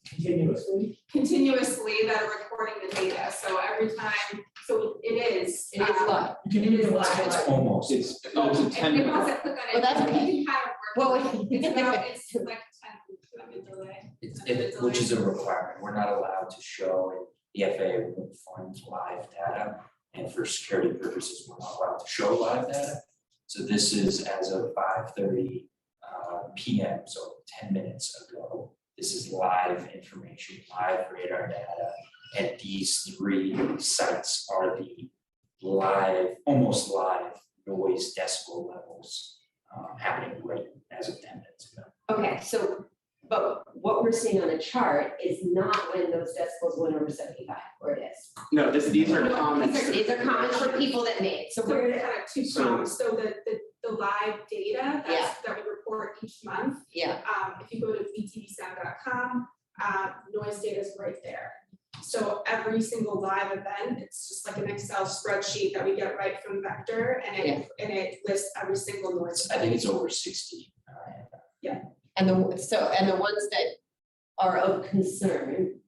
Continuously. continuously that are recording the data, so every time, so it is. It is live. You can It is use live. It's almost. It's a And 10-minute. you also click on it. Well, that's okay. You can have it Well, work, it's like 10 delay. Which is a requirement. We're not allowed to show, and the FAA won't fund live data. And for security purposes, we're not allowed to show live data. So this is as of 5:30 PM, so 10 minutes ago. This is live information, live radar data. And these 3 sites are the live, almost live noise decibel levels happening right as of 10 minutes ago. Okay, so, but what we're seeing on the chart is not when those decibels went over 75, or it is. No, these are No, comments. These are comments for people that made, so So we're, we're kind of 2 prongs, so the live data that we report each month, yeah, if you go to btvsound.com, noise data is right there. So every single live event, it's just like an Excel spreadsheet that we get right from Vector, and it lists every single noise. I think it's over 60. and the ones that are of concern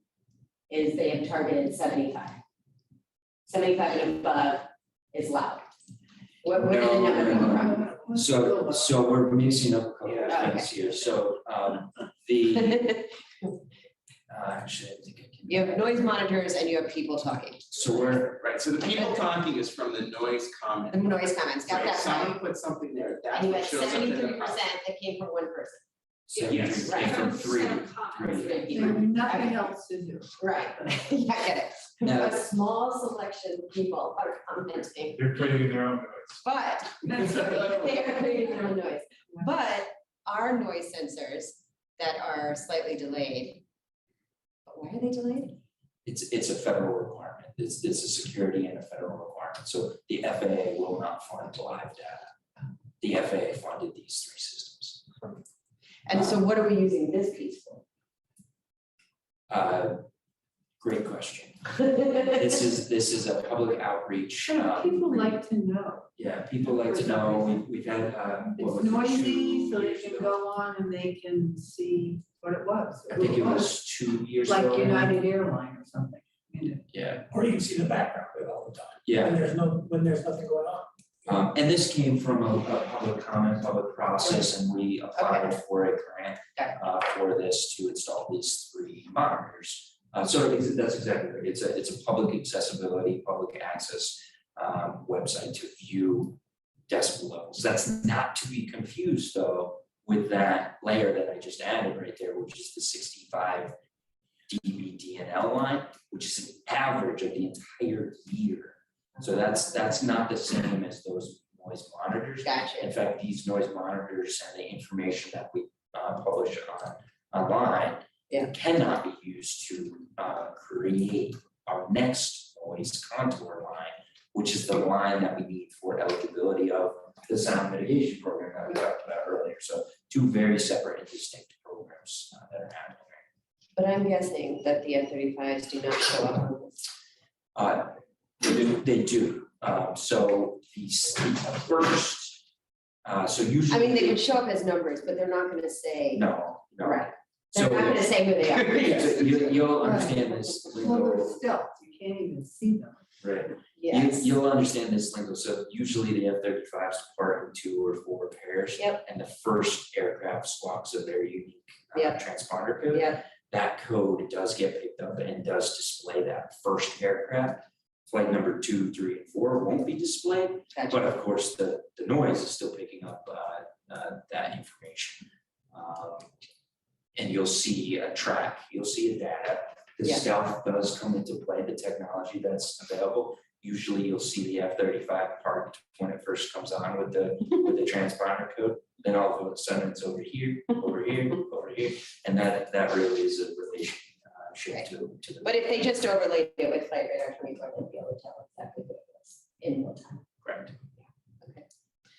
is they have targeted 75. 75 and above is loud. Where did the number come from? So we're mixing up a couple of Yeah. things here. So actually, I think I can. You have noise monitors and you have people talking, So we're, Right, so the people talking is from the noise comment. the noise comments, got Right, that right. someone put something there, that's And you what had shows up in the 73% comment. that came from one person. Yes. Right. from 3. Nothing else to do. Right, yeah, I get it. Now- A small selection of people are commenting, They're creating their own noise. but they are creating their own noise. But our noise sensors that are slightly delayed, why are they delayed? It's a federal requirement. It's a security and a federal requirement. So the FAA will not fund live data. The FAA funded these 3 systems. And so what are we using this piece for? Great question. This is a public outreach. People like to know. Yeah, people like to know. We've had what It's was it, noisy, 2 so they years can ago? go on and they can see what it was. I think it was 2 years ago. Like United Airline or something. Yeah, Or you can see the background of it all the time. yeah. When there's nothing going on. And this came from a public comment, public process, and we applied for a grant for this to install these 3 monitors. So that's exactly right. It's a public accessibility, public access website to view decibel levels. That's not to be confused though with that layer that I just added right there, which is the 65 dB DNL line, which is an average of the entire year. So that's not the same as those noise monitors. Gotcha. In fact, these noise monitors and the information that we publish online cannot be used to create our next noise contour line, which is the line that we need for eligibility of the sound mitigation program that we talked about earlier. So 2 very separate and distinct programs that are happening. But I'm guessing that the F-35s do not show up on this. They do. So the first, so usually. I mean, they could show up as numbers, but they're not gonna say. No. Right. They're not gonna say who they are. So you'll understand this Well, lingo, they're stealth, you can't even see them. right? Yes. You'll understand this lingo, so usually the F-35s depart in 2 or 4 pairs. Yep. And the first aircraft squawks a very unique Yep. transponder code. Yeah, That code does get picked up and does display that first aircraft. Flight number 2, 3, and 4 won't be displayed, gotcha. but of course, the noise is still picking up that information. And you'll see a track, you'll see a data. The Yeah. stealth does come into play, the technology that's available. Usually you'll see the F-35 parked when it first comes on with the transponder code. Then all of a sudden it's over here, over here, over here, and that really is a relationship to the. But if they just overlaid it with Flight Radar 24, they'd be able to tell exactly what it was in real time. Correct. Okay.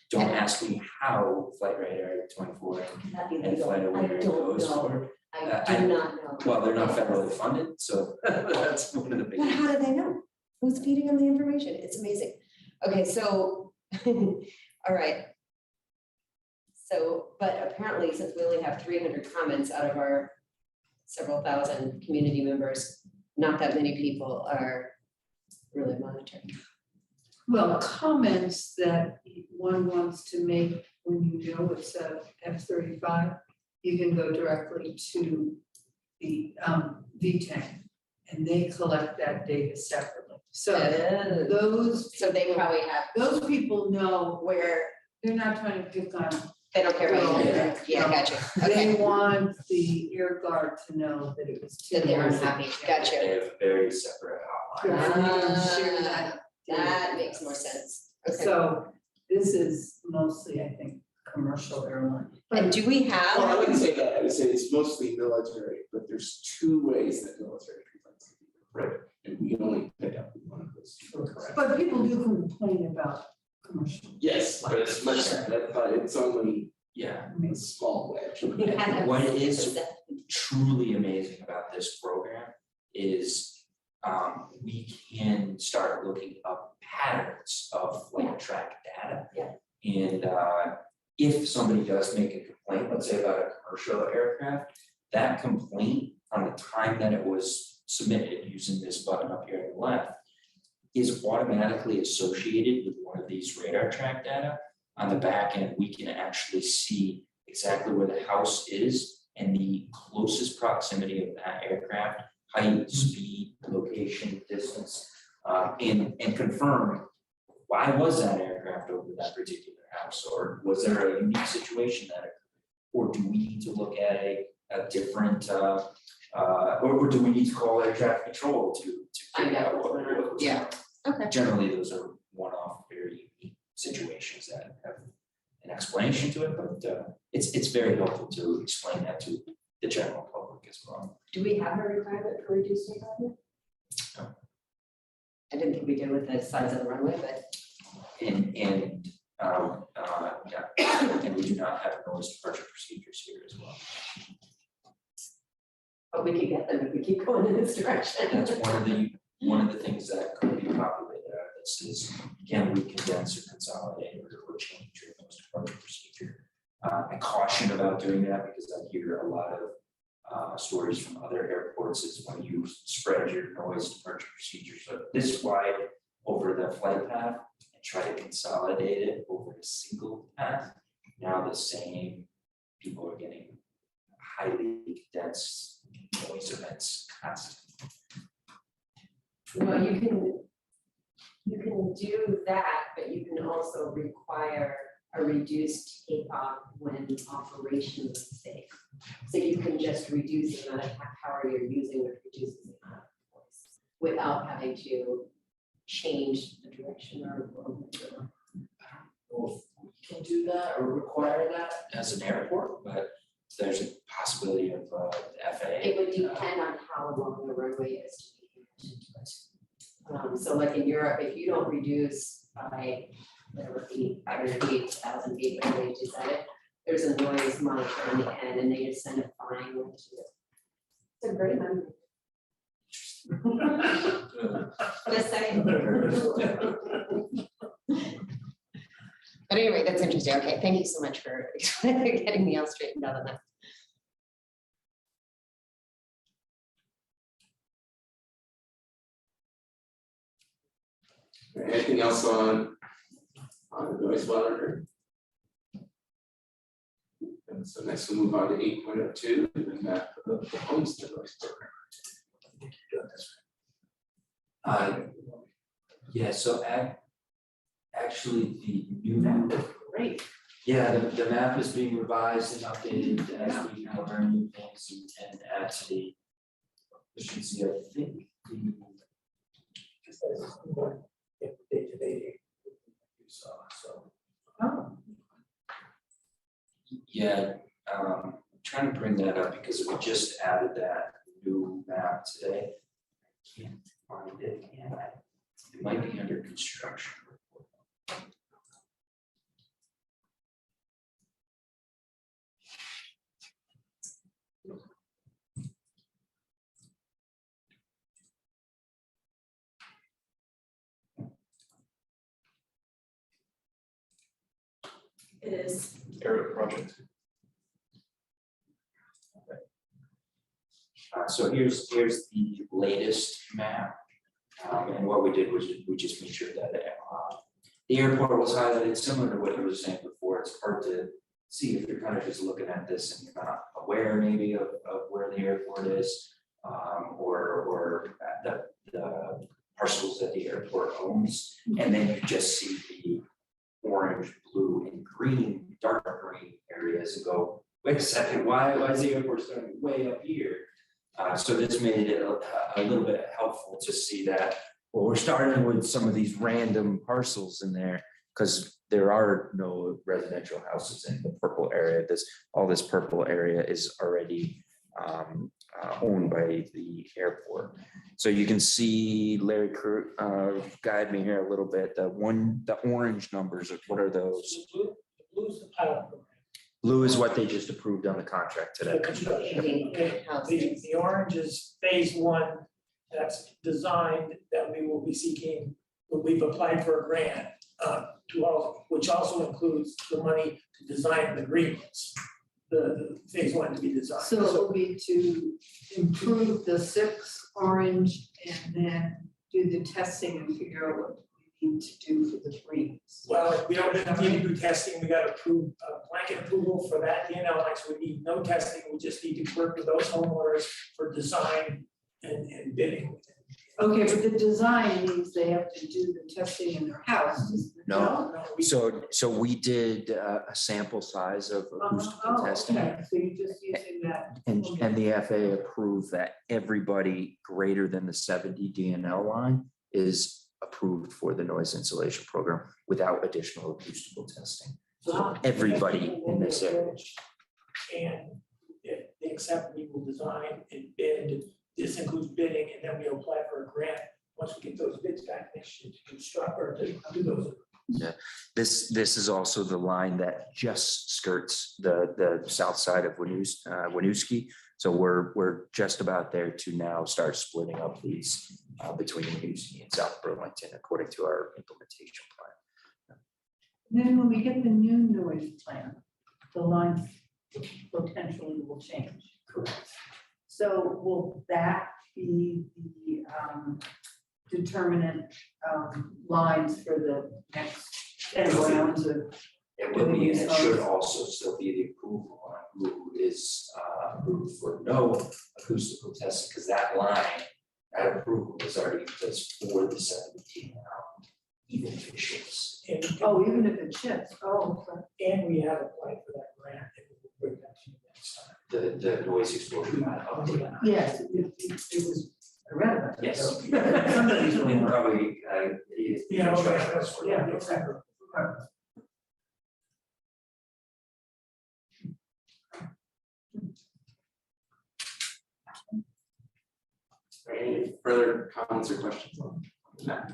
Don't ask me how Flight Radar 24 That'd be and legal. Flight I Aware don't goes know. for. I do not know. Well, they're not federally funded, so that's one of the big. But how do they know? Who's feeding them the information? It's amazing. Okay, so, all right. So, but apparently, since we only have 300 comments out of our several thousand community members, not that many people are really monitoring. Well, comments that one wants to make when you know it's a F-35, you can go directly to the VTAC and they collect that data separately. So those, So they probably have, those people know where they're not trying to pick on, they don't care about you. Yeah. Yeah, gotcha. they Okay, want the air guard to know that it was. that they're unhappy. Gotcha. They have a very separate hotline. Yeah, and they don't share that. That makes more sense. Okay. So this is mostly, I think, commercial airline. And do we Well, I have, wouldn't say that, I would say it's mostly military, but there's 2 ways that military complaints can be reported, and we only pick up one of those. Correct. But people do complain about commercial. Yes, but it's much, but it's only Yeah. a small wedge. we had What is truly amazing about this program is we can start looking up patterns of flight track data. Yeah. And if somebody does make a complaint, let's say about a commercial aircraft, that complaint on the time that it was submitted using this button up here on the left is automatically associated with one of these radar track data. On the back end, we can actually see exactly where the house is and the closest proximity of that aircraft, height, speed, location, distance, and confirm why was that aircraft over that particular house, or was there a unique situation that occurred? Or do we need to look at a different, or do we need to call air traffic control to Find figure out out what's what going on. was Yeah. Okay. Generally, those are one-off, very unique situations that have an explanation to it, but it's very helpful to explain that to the general public as well. Do we have a requirement for reduced take off? No. I didn't think we did with the size of the runway, but And we do not have noise departure procedures here as well. we could get them if we keep going in this direction. That's one of the things that could be populated out of this is, can we condense or consolidate or change your noise departure procedure? I caution about doing that because I hear a lot of stories from other airports is when you spread your noise departure procedures this wide over the flight path and try to consolidate it over a single path. Now the same people are getting highly condensed noise events constantly. Well, you can do that, but you can also require a reduced takeoff when operationally safe. So you can just reduce the amount of power you're using, which reduces the amount of force without having to change the direction or. Well, we can do that or require that as an airport, but there's a possibility of the FAA. It would depend on how long the runway is to be. So like in Europe, if you don't reduce by whatever feet, 500 feet, 1,000 feet, whatever you decided, there's a noise monitor on the end and they just send a fine to it. It's a great memory. Just saying. But anyway, that's interesting. Okay, thank you so much for getting me all straightened out on that. Anything else on the noise monitor? And so next we'll move on to 8.02, the map of the homestead noise program. Yeah, so actually the new map. Great. Yeah, the map is being revised and updated as we now learn new things and add to the efficiency, I think. Oh, Yeah, I'm trying to bring that up because we just added that new map today. I can't find it, can I? It might be under construction. It is. Aerial project. So here's the latest map. And what we did was we just made sure that the airport was highlighted, similar to what you were saying before. It's hard to see if you're kind of just looking at this and you're not aware maybe of where the airport is, or the parcels that the airport owns. And then you just see the orange, blue, and green, dark green areas and go, wait a second, why is the airport starting way up here? So this made it a little bit helpful to see that, well, we're starting with some of these random parcels in there because there are no residential houses in the purple area. All this purple area is already owned by the airport. So you can see Larry guide me here a little bit. The orange numbers, what are those? Blue's the pilot program. Blue is what they just approved on the contract today. The construction. Housing. The orange is phase one, that's designed that we will be seeking, we've applied for a grant which also includes the money to design the green ones, the phase one to be designed. so it will be to improve the 6 orange and then do the testing and figure out what we need to do for the greens. Well, we don't need to do testing, we got approved, blanket approval for that, so we need no testing, we just need to work with those homeowners for design and bidding. Okay, but the design means they have to do the testing in their house. Does it? No. we- So we did a sample size of acoustical testing. Okay, so you're just using that. And the FAA approved that everybody greater than the 70 DNL line is approved for the noise insulation program without additional acoustical testing. So Everybody in this area. And if they accept, we will design and bid. This includes bidding, and then we apply for a grant once we get those bids back next year to construct or to do those. This is also the line that just skirts the south side of Winooski. So we're just about there to now start splitting up these between Winooski and South Burlington according to our implementation plan. Then when we get the new noise plan, the lines potentially will change. Correct. So will that be the determinant lines for the next 10 rounds of? It will be, and it should also still be the approval on who is approved for no acoustical testing, because that line, that approval is already in place for the 17 now, even if it ships. And, Oh, even if it shifts, oh, okay. and we have applied for that grant, and we'll bring that to you next time. The noise exposure map update. Yes, it was, I read about it. Yes. Some of these And were- probably, Yeah, okay, that's, Yeah, exactly. Any further comments or questions on that?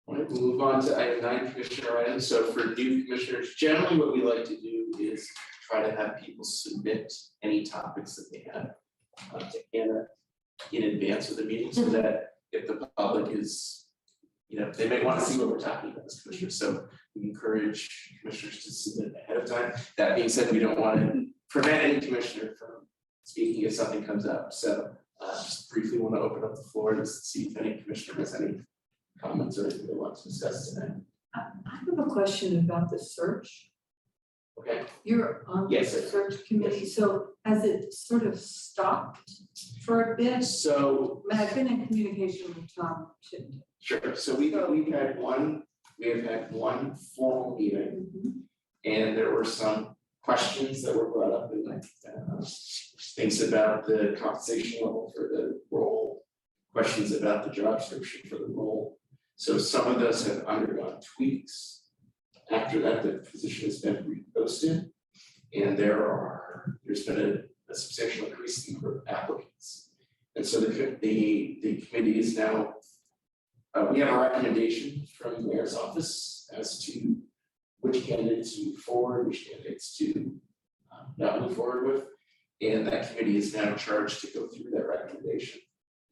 All right, we'll move on to item 9, commissioner items. So for new commissioners, generally what we like to do is try to have people submit any topics that they have to NENA in advance of the meeting, so that if the public is, they may want to see what we're talking about as commissioners. So we encourage commissioners to submit ahead of time. That being said, we don't want to prevent any commissioner from speaking if something comes up. So Just briefly want to open up the floor to see if any commissioner has any comments or anything they want to discuss today. I have a question about the search. Okay, You're on the Yes, sir. search committee, so has it sort of stopped for a bit? so, I mean, I've been in communication with Tom Chittenden. sure, so we have had one formal meeting. And there were some questions that were brought up, and like things about the compensation level for the role, questions about the job description for the role. So some of those have undergone tweaks. After that, the position has been reposted, and there's been a substantial increase in the number of applicants. And so the committee is now, we have a recommendation from the mayor's office as to which candidates to move forward, which candidates to not move forward with. And that committee is now charged to go through that recommendation,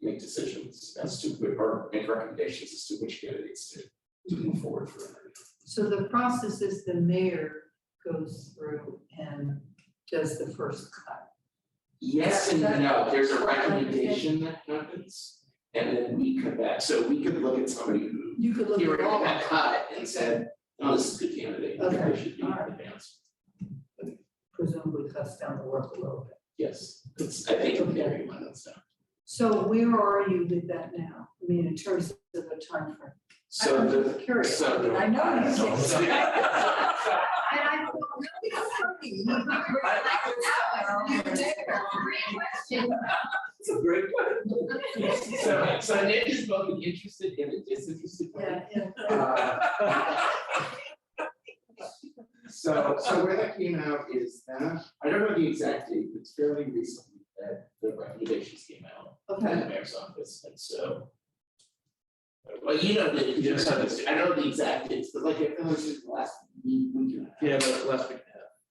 make decisions as to, or make recommendations as to which candidates to move forward for interview. So the process is the mayor goes through and does the first cut. Yes and no, there's a recommendation that happens, and then we come back, so we could look at somebody who You could look he at already all. got cut and said, oh, this is a good candidate, I think they should be Okay. advanced. Presumably cuts down the work a little bit. Yes, it's, I think, very much that stuff. So where are you with that now? I mean, in terms of the time frame. So I'm the, just curious. so the- I know you so- said. so- And I feel really funny. It's a great question. So Nick is both interested and a disinterested party. Yeah. So where that came out is that, I don't know the exact date, but it's fairly recently that the recommendations came out in Okay. the mayor's office, and so. Well, you know, I don't know the exact dates, but like, it was the last week and a half. Yeah, but last week.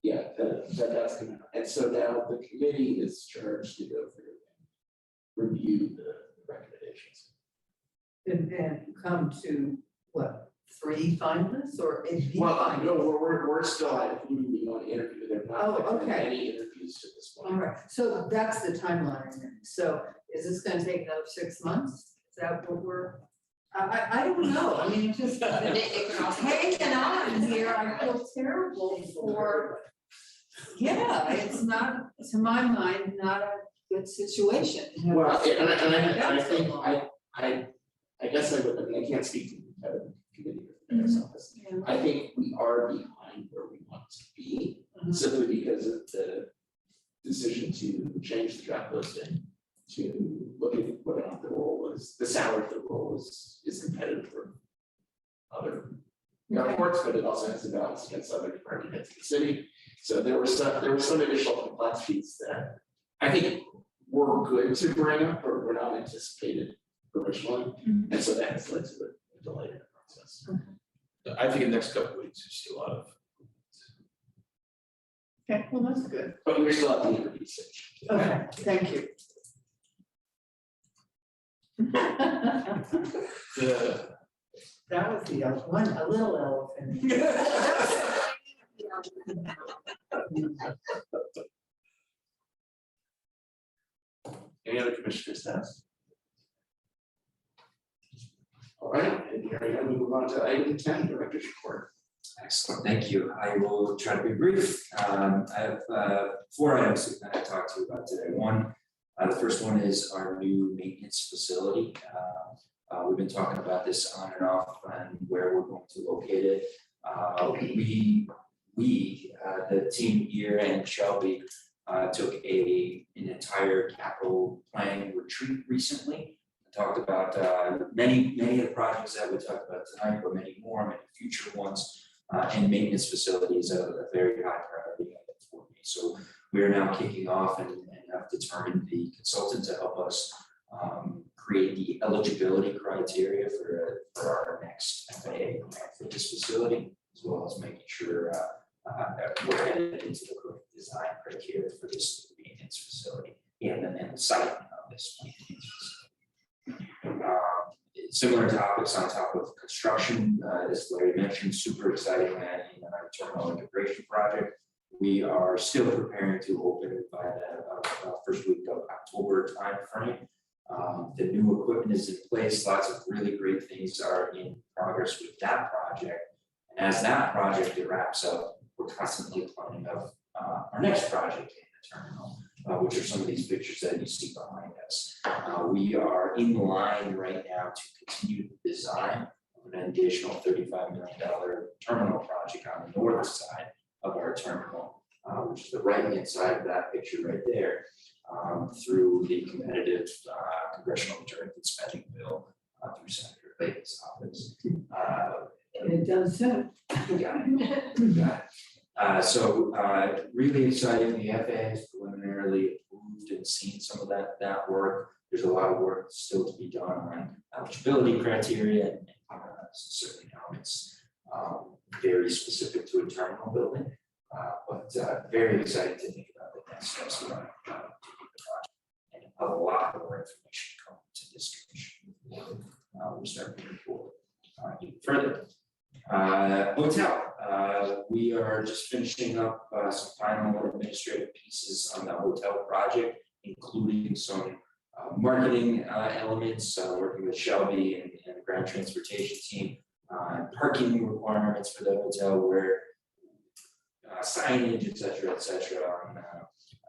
Yeah, that's come out, and so now the committee is charged to go through and review the recommendations. And come to what, 3 finalists or a few Well, finalists? no, we're still at who do we want to interview, they're Oh, not like okay. any interviews to this All point. right, so that's the timeline. then. So is this gonna take another 6 months? Is that what we're, I don't know, I mean, it just hanging on here, I feel terrible for, yeah, it's not, to my mind, not a good situation. to have Well, and I That's so think, long. I guess I would, I mean, I can't speak to the committee or the mayor's office. Yeah. I think we are behind where we want to be, simply because of the decision to change the job posting. To look at whether or not the role is, the salary for the role is competitive for other airports, but it also has a balance against other department heads in the city. So there were some additional complexities that I think were good to bring up, but were not anticipated originally. And so that has led to the delay in the process. I think in the next couple of weeks, you see a lot of. Okay, well, that's good. But we're still at the interview stage. Okay, thank you. That was the one, a little elephant. Any other commissioners have? All right, and here we move on to item 10, director's report. Excellent, thank you. I will try to be brief. I have 4 items that I talked to you about today. One, the first one is our new maintenance facility. We've been talking about this on and off and where we're going to locate it. The team here and Shelby took an entire capital planning retreat recently. Talked about many of the projects that we talked about tonight, but many more, many future ones. And maintenance facilities are a very high priority item for me. So we are now kicking off and have determined the consultant to help us create the eligibility criteria for our next FAA plan for this facility, as well as making sure that we're headed into the correct design criteria for this maintenance facility and the site of this maintenance facility. Similar topics on top of construction, as Larry mentioned, super exciting that in our terminal integration project, We are still preparing to open by the first week of October timeframe. The new equipment is in place, lots of really great things are in progress with that project. And as that project wraps up, we're constantly planning of our next project in the terminal, which are some of these pictures that you see behind us. We are in line right now to continue the design of an additional $35 million terminal project on the north side of our terminal, which is the right-hand side of that picture right there, through the competitive congressional directed spending bill through Senator Clayton's office. It does soon. Got it. So really exciting. The FAA has preliminarily approved and seen some of that work. There's a lot of work still to be done on eligibility criteria, and certainly now it's very specific to a terminal building. But very excited to think about the next steps around the project, and a lot more information coming to this commission. We'll start moving forward even further. Hotel. We are just finishing up some final administrative pieces on the hotel project, including some marketing elements, working with Shelby and the ground transportation team, parking requirements for the hotel, where signage, et cetera,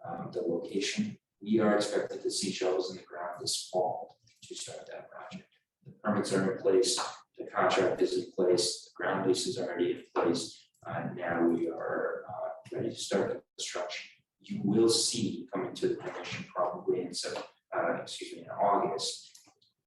on the location. We are expected to see shovels in the ground this fall to start that project. The permits are in place, the contract is in place, the ground lease is already in place, and now we are ready to start the construction. You will see coming to the commission probably in August,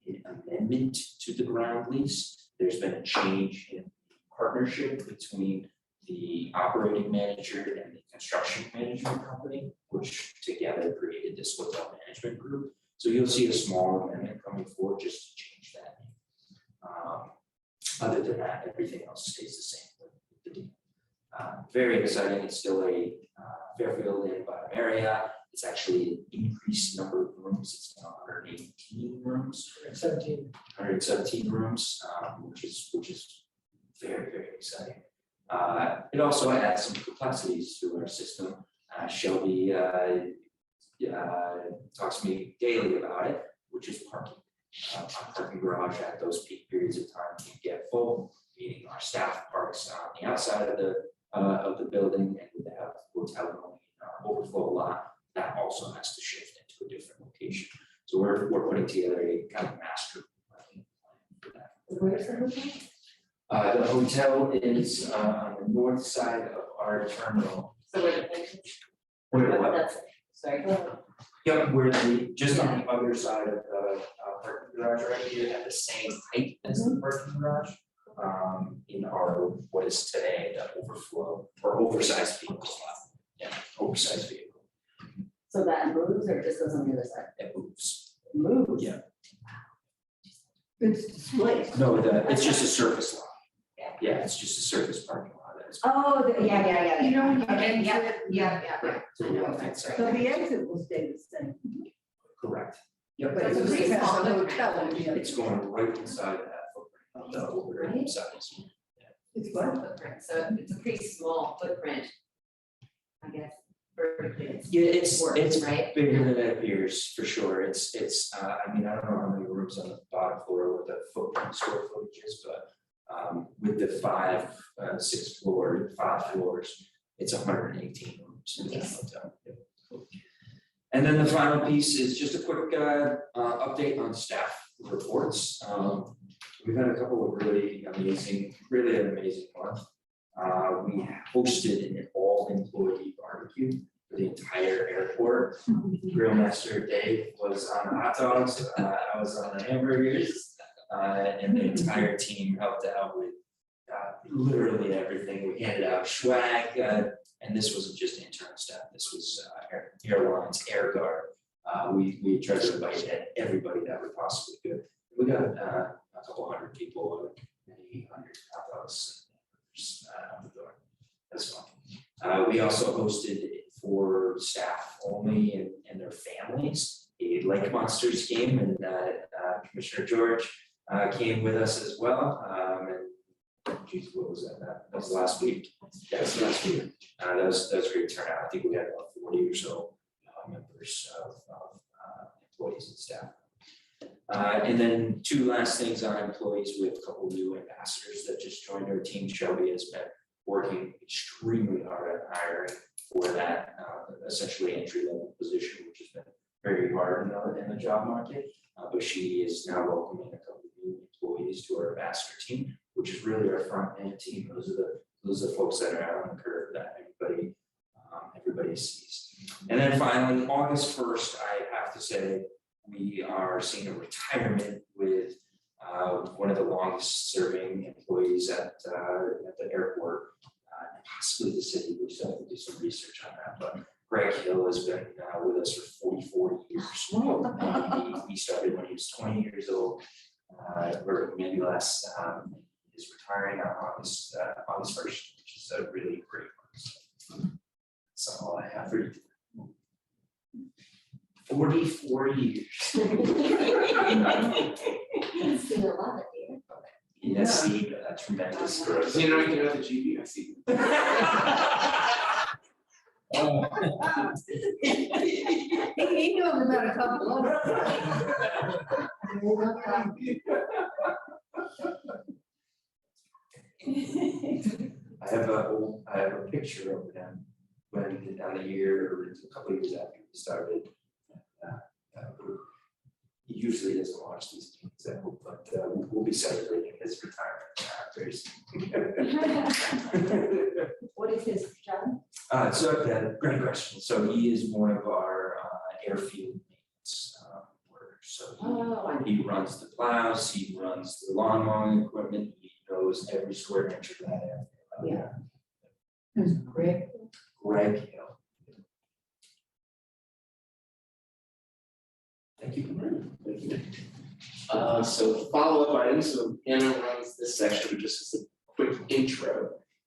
an amendment to the ground lease. There's been a change in partnership between the operating manager and the construction management company, which together created this hotel management group. So you'll see a small amendment coming forward just to change that name. Other than that, everything else stays the same with the deal. Very exciting. It's still a Fairfield Inn by Marriott. It's actually an increased number of rooms. It's now 118 rooms. 117 rooms, which is very, very exciting. It also adds some complexities to our system. Shelby talks to me daily about it, which is parking. Our parking garage at those peak periods of time can get full, meaning our staff parks on the outside of the building, and we have hotel going in our overflow lot. That also has to shift into a different location. So we're putting together a kind of master plan for that. Where's the hotel? The hotel is on the north side of our terminal. So where the place is? Where what? That's, sorry. Yep, we're just on the other side of the parking garage right here, at the same height as the parking garage. In our, what is today, the overflow or oversized vehicle slot. Yeah, oversized vehicle. So that moves or just goes on the other side? It moves. It moves? Yeah. It's displaced. No, it's just a surface lot. Yeah, it's just a surface parking lot. That's Oh, yeah. You know, when you Okay, yeah, exit- yeah. So I we know, have that's that right. So the exit will stay the same. correct. Yep. But it's a pretty it has small a footprint. hotel on the other It's going right inside of that footprint of the over Right. size. It's what? Footprint, so it's a pretty small footprint. I guess vertically it's Yeah, it's worse, right? bigger than it appears, for sure. It's I mean, I don't know how many rooms on the bottom floor with the footprint square footage is, but with the 5 floors, it's 118 rooms in that hotel. And then the final piece is just a quick update on staff reports. We've had a couple of really an amazing month. We hosted an all-employee barbecue for the entire airport. Grillmaster Dave was on the hot dogs, I was on the hamburgers, and the entire team helped out with literally everything. We handed out swag, and this wasn't just internal staff, this was airlines, air guard. We tried to invite everybody that we possibly could. We got a couple hundred people, many hundred hot dogs out the door. That's fun. We also hosted for staff only and their families a Lake Monsters game, and Commissioner George came with us as well. And geez, what was that? That was last week. Yeah, it was last week. That was a great turnout. I think we had about 40 or so members of employees and staff. And then two last things on employees. We have a couple of new ambassadors that just joined our team. Shelby has been working extremely hard at hiring for that essentially entry level position, which has been very hard in the job market. But she is now welcoming a couple of new employees to our ambassador team, which is really our front end team. Those are the folks that are out on the curve that everybody sees. And then finally, August 1st, I have to say, we are seeing a retirement with one of the longest serving employees at the airport, and possibly the city. We still have to do some research on that, but Greg Hill has been with us for 44 years. And he started when he was 20 years old, or maybe less. He's retiring on August 1st, which is a really great one. So that's all I have for you. 44 years. It's been a lot, dear. Yes, see, tremendous growth. So you know anything about the GBIC? He knew about a couple of I have a picture of them when on the year, or a couple of years after we started. He usually doesn't watch these games, but we'll be celebrating his retirement very soon. What is his job? Great question. So he is one of our airfield maintenance workers. So he runs the plows, he runs the lawn mowing equipment, he knows every square inch of that airfield. Yeah. Who's Greg? Greg Hill. Thank you. Thank you. So follow-up items, so Anna runs this section, but just as a quick intro.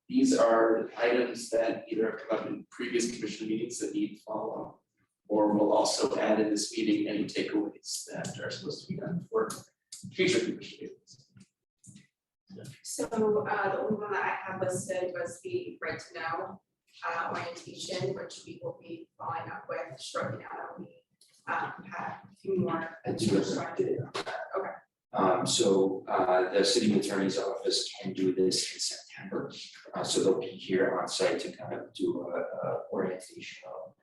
These are items that either have come up in previous commission meetings that need follow-up, or we'll also add in this meeting any takeaways that are supposed to be done for future commission meetings. So the only one that I have listed was the right to know orientation, which we will be following up with shortly now that we had a few more. I do have an update on that. Okay. So the city attorney's office can do this in September. So they'll be here on site to kind of do a orientation of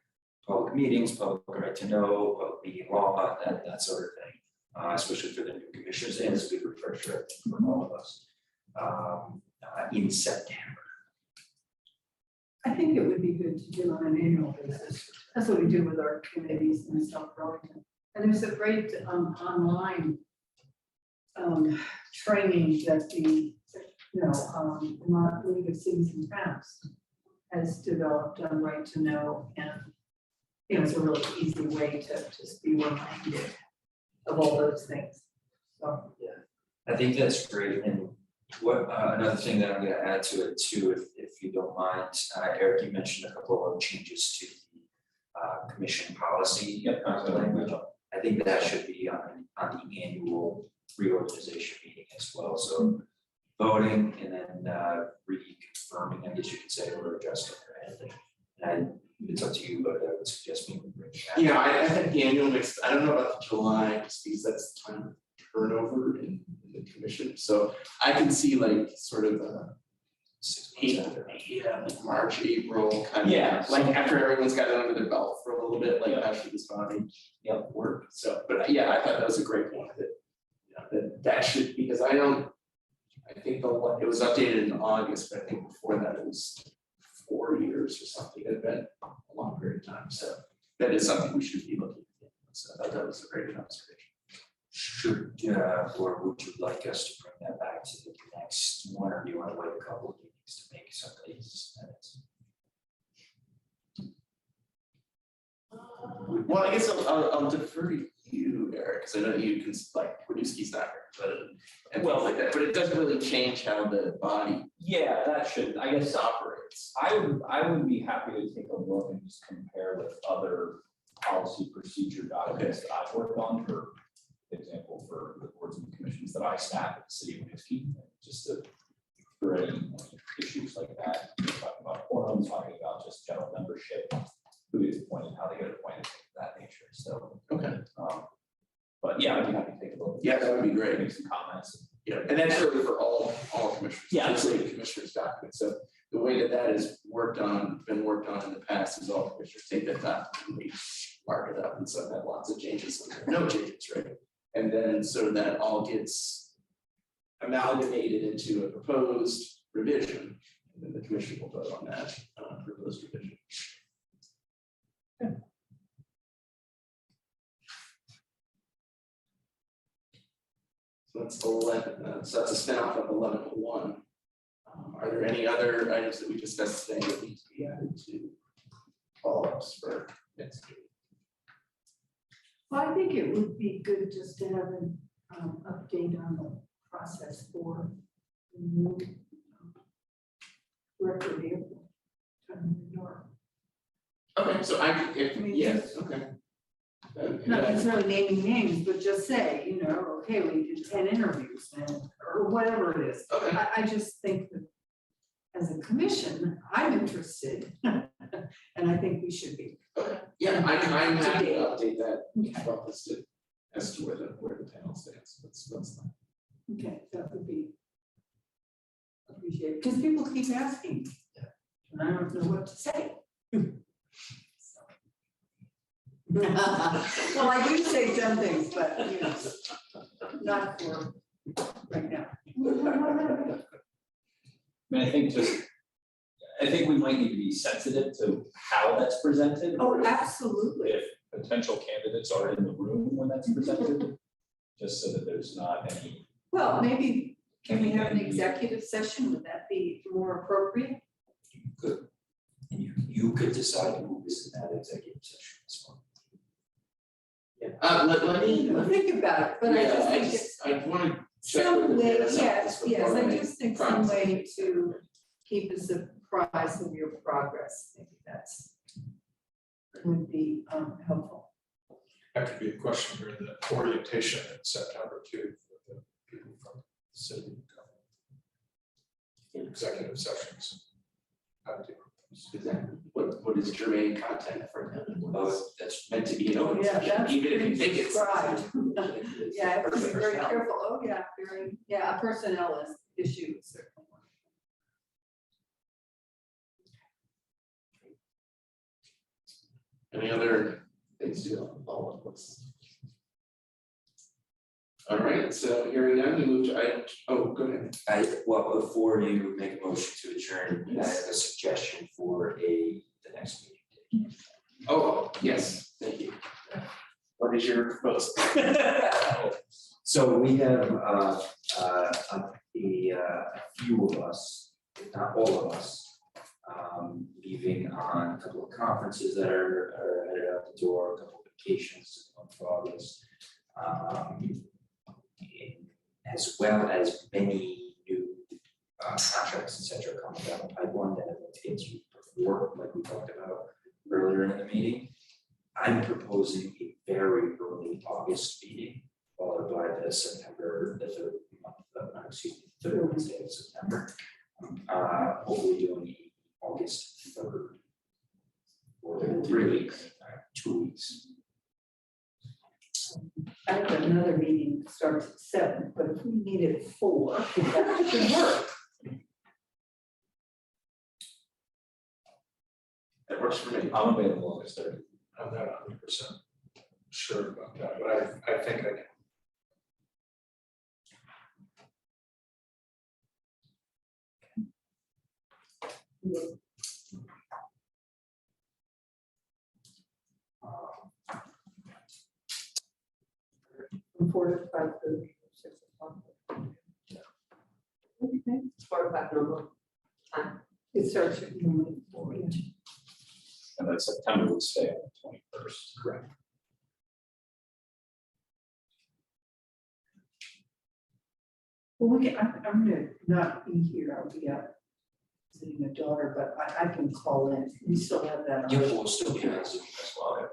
public meetings, public right to know, public meeting law, that sort of thing. Especially for the new commissioners, and it's a good refresher for all of us in September. I think it would be good to do on an annual basis. That's what we do with our committees in South Burlington. And there's a great online training that the Vermont League of Cities and Towns has developed on right to know, and it's a really easy way to just be reminded of all those things. So yeah, I think that's great. And what another thing that I'm going to add to it too, if you don't mind, Eric, you mentioned a couple of changes to the commission policy language. I think that should be on the annual reorganization meeting as well. So voting and then reconfirming, I guess you could say, or adjusting or anything. And it's up to you, but I would suggest me bring that. Yeah, I think the annual makes, I don't know about the July, just because that's the time of turnover in the commission. So I can see like sort of 6 months after. like March, April, kind of. Yeah. Like after everyone's got it under their belt for a little bit, like after this body work. So, but yeah, I thought that was a great one that should, because I think it was updated in August, but I think before that it was 4 years or something. It had been a long period of time. So that is something we should be looking at. So I thought that was a great observation. Should or would you like us to bring that back to the next one, or do you want to wait a couple of meetings to make some of these edits? Well, I guess I'll defer to you, Eric, because I know you can, like, Wadowski's not here, but well, like that, but it doesn't really change how the body. Yeah, that should, I guess, operates. I would be happy to take a look and just compare with other policy procedure documents that I've worked on, for example, for the boards and commissions that I staff at the city of Wadowski, just to for any issues like that. We're talking about quorum, talking about just general membership, who is appointed, how they get appointed, things of that nature, so. Okay. But yeah, I'd be happy to take a look. Yeah, that would be great. Make some comments. Yeah, and that's really for all commissioners. Yeah. It's like the commissioners document, so the way that is been worked on in the past is all commissioners take that document and we mark it up, and some have lots of changes, some have no changes, right? And then so that all gets amalgamated into a proposed revision, and then the commission will vote on that proposed revision. So that's 11, so that's a spin-off of 1101. Are there any other items that we discussed today that need to be added to follow-ups for next meeting? Well, I think it would be good just to have an update on the process for the new record vehicle. Okay, so yes, okay. Not necessarily naming names, but just say, you know, okay, we did 10 interviews and, or whatever it is. Okay. I just think that as a commission, I'm interested, and I think we should be. Okay, yeah, I'm happy to update that process as to where the panel stands. That's fine. Okay, that would be appreciated, because people keep asking, and I don't know what to say. Well, I do say some things, but, you know, not for right now. I mean, I think we might need to be sensitive to how that's presented. Oh, absolutely. If potential candidates are in the room when that's presented, just so that there's not any. Well, maybe, can we have an executive session? Would that be more appropriate? Good. And you could decide who is in that executive session as well. Yeah, let me Think about it, but I just think it's I want to check some with the way, panel yes, before I make just think some promises. way to keep us apprised of your progress. Maybe that's would be helpful. That could be a question during the orientation in September too, for the people from the city. The executive sessions. How to do those. Exactly. What is germane content for them? That's Meant to be an open Yeah, session, that's even if you think it's. prescribed. it's Yeah, I have to be very personnel. careful. Oh, yeah, a personnel issue is certainly one. Any other things to follow up with? All right, so hearing none, we move to item, go ahead. Well, before you make a motion to adjourn, I have Yes. a suggestion for the next meeting. Oh, yes, thank you. What is your proposal? So we have a few of us, if not all of us, leaving on a couple of conferences that are headed out the door, a couple of vacations on August. As well as many new contracts, et cetera, coming down the pipeline that have to get to before, like we talked about earlier in the meeting. I'm proposing a very early August meeting, followed by the third Wednesday of September. Hopefully doing August 3rd. Or 3 weeks, 2 weeks. I have another meeting that starts at 7, but if we meet at 4, that should work. That works for me. I'm available August 30th. I'm not 100% sure about that, but I think I can. From 4 to 5:30, 6 o'clock. Okay. 4 o'clock normal. It starts at noon. And then September would stay on the 21st. Correct. Well, I'm gonna not be here, I'll be out visiting a daughter, but I can call in, we still have that. You will still be on Zoom as well.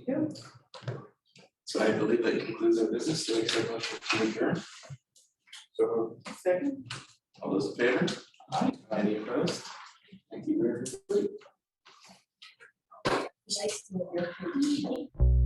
Yeah. So I believe that concludes our business. Do I accept motion to adjourn? So Second? All those in favor? Aye. Any opposed? Thank you very much. Nice to meet you.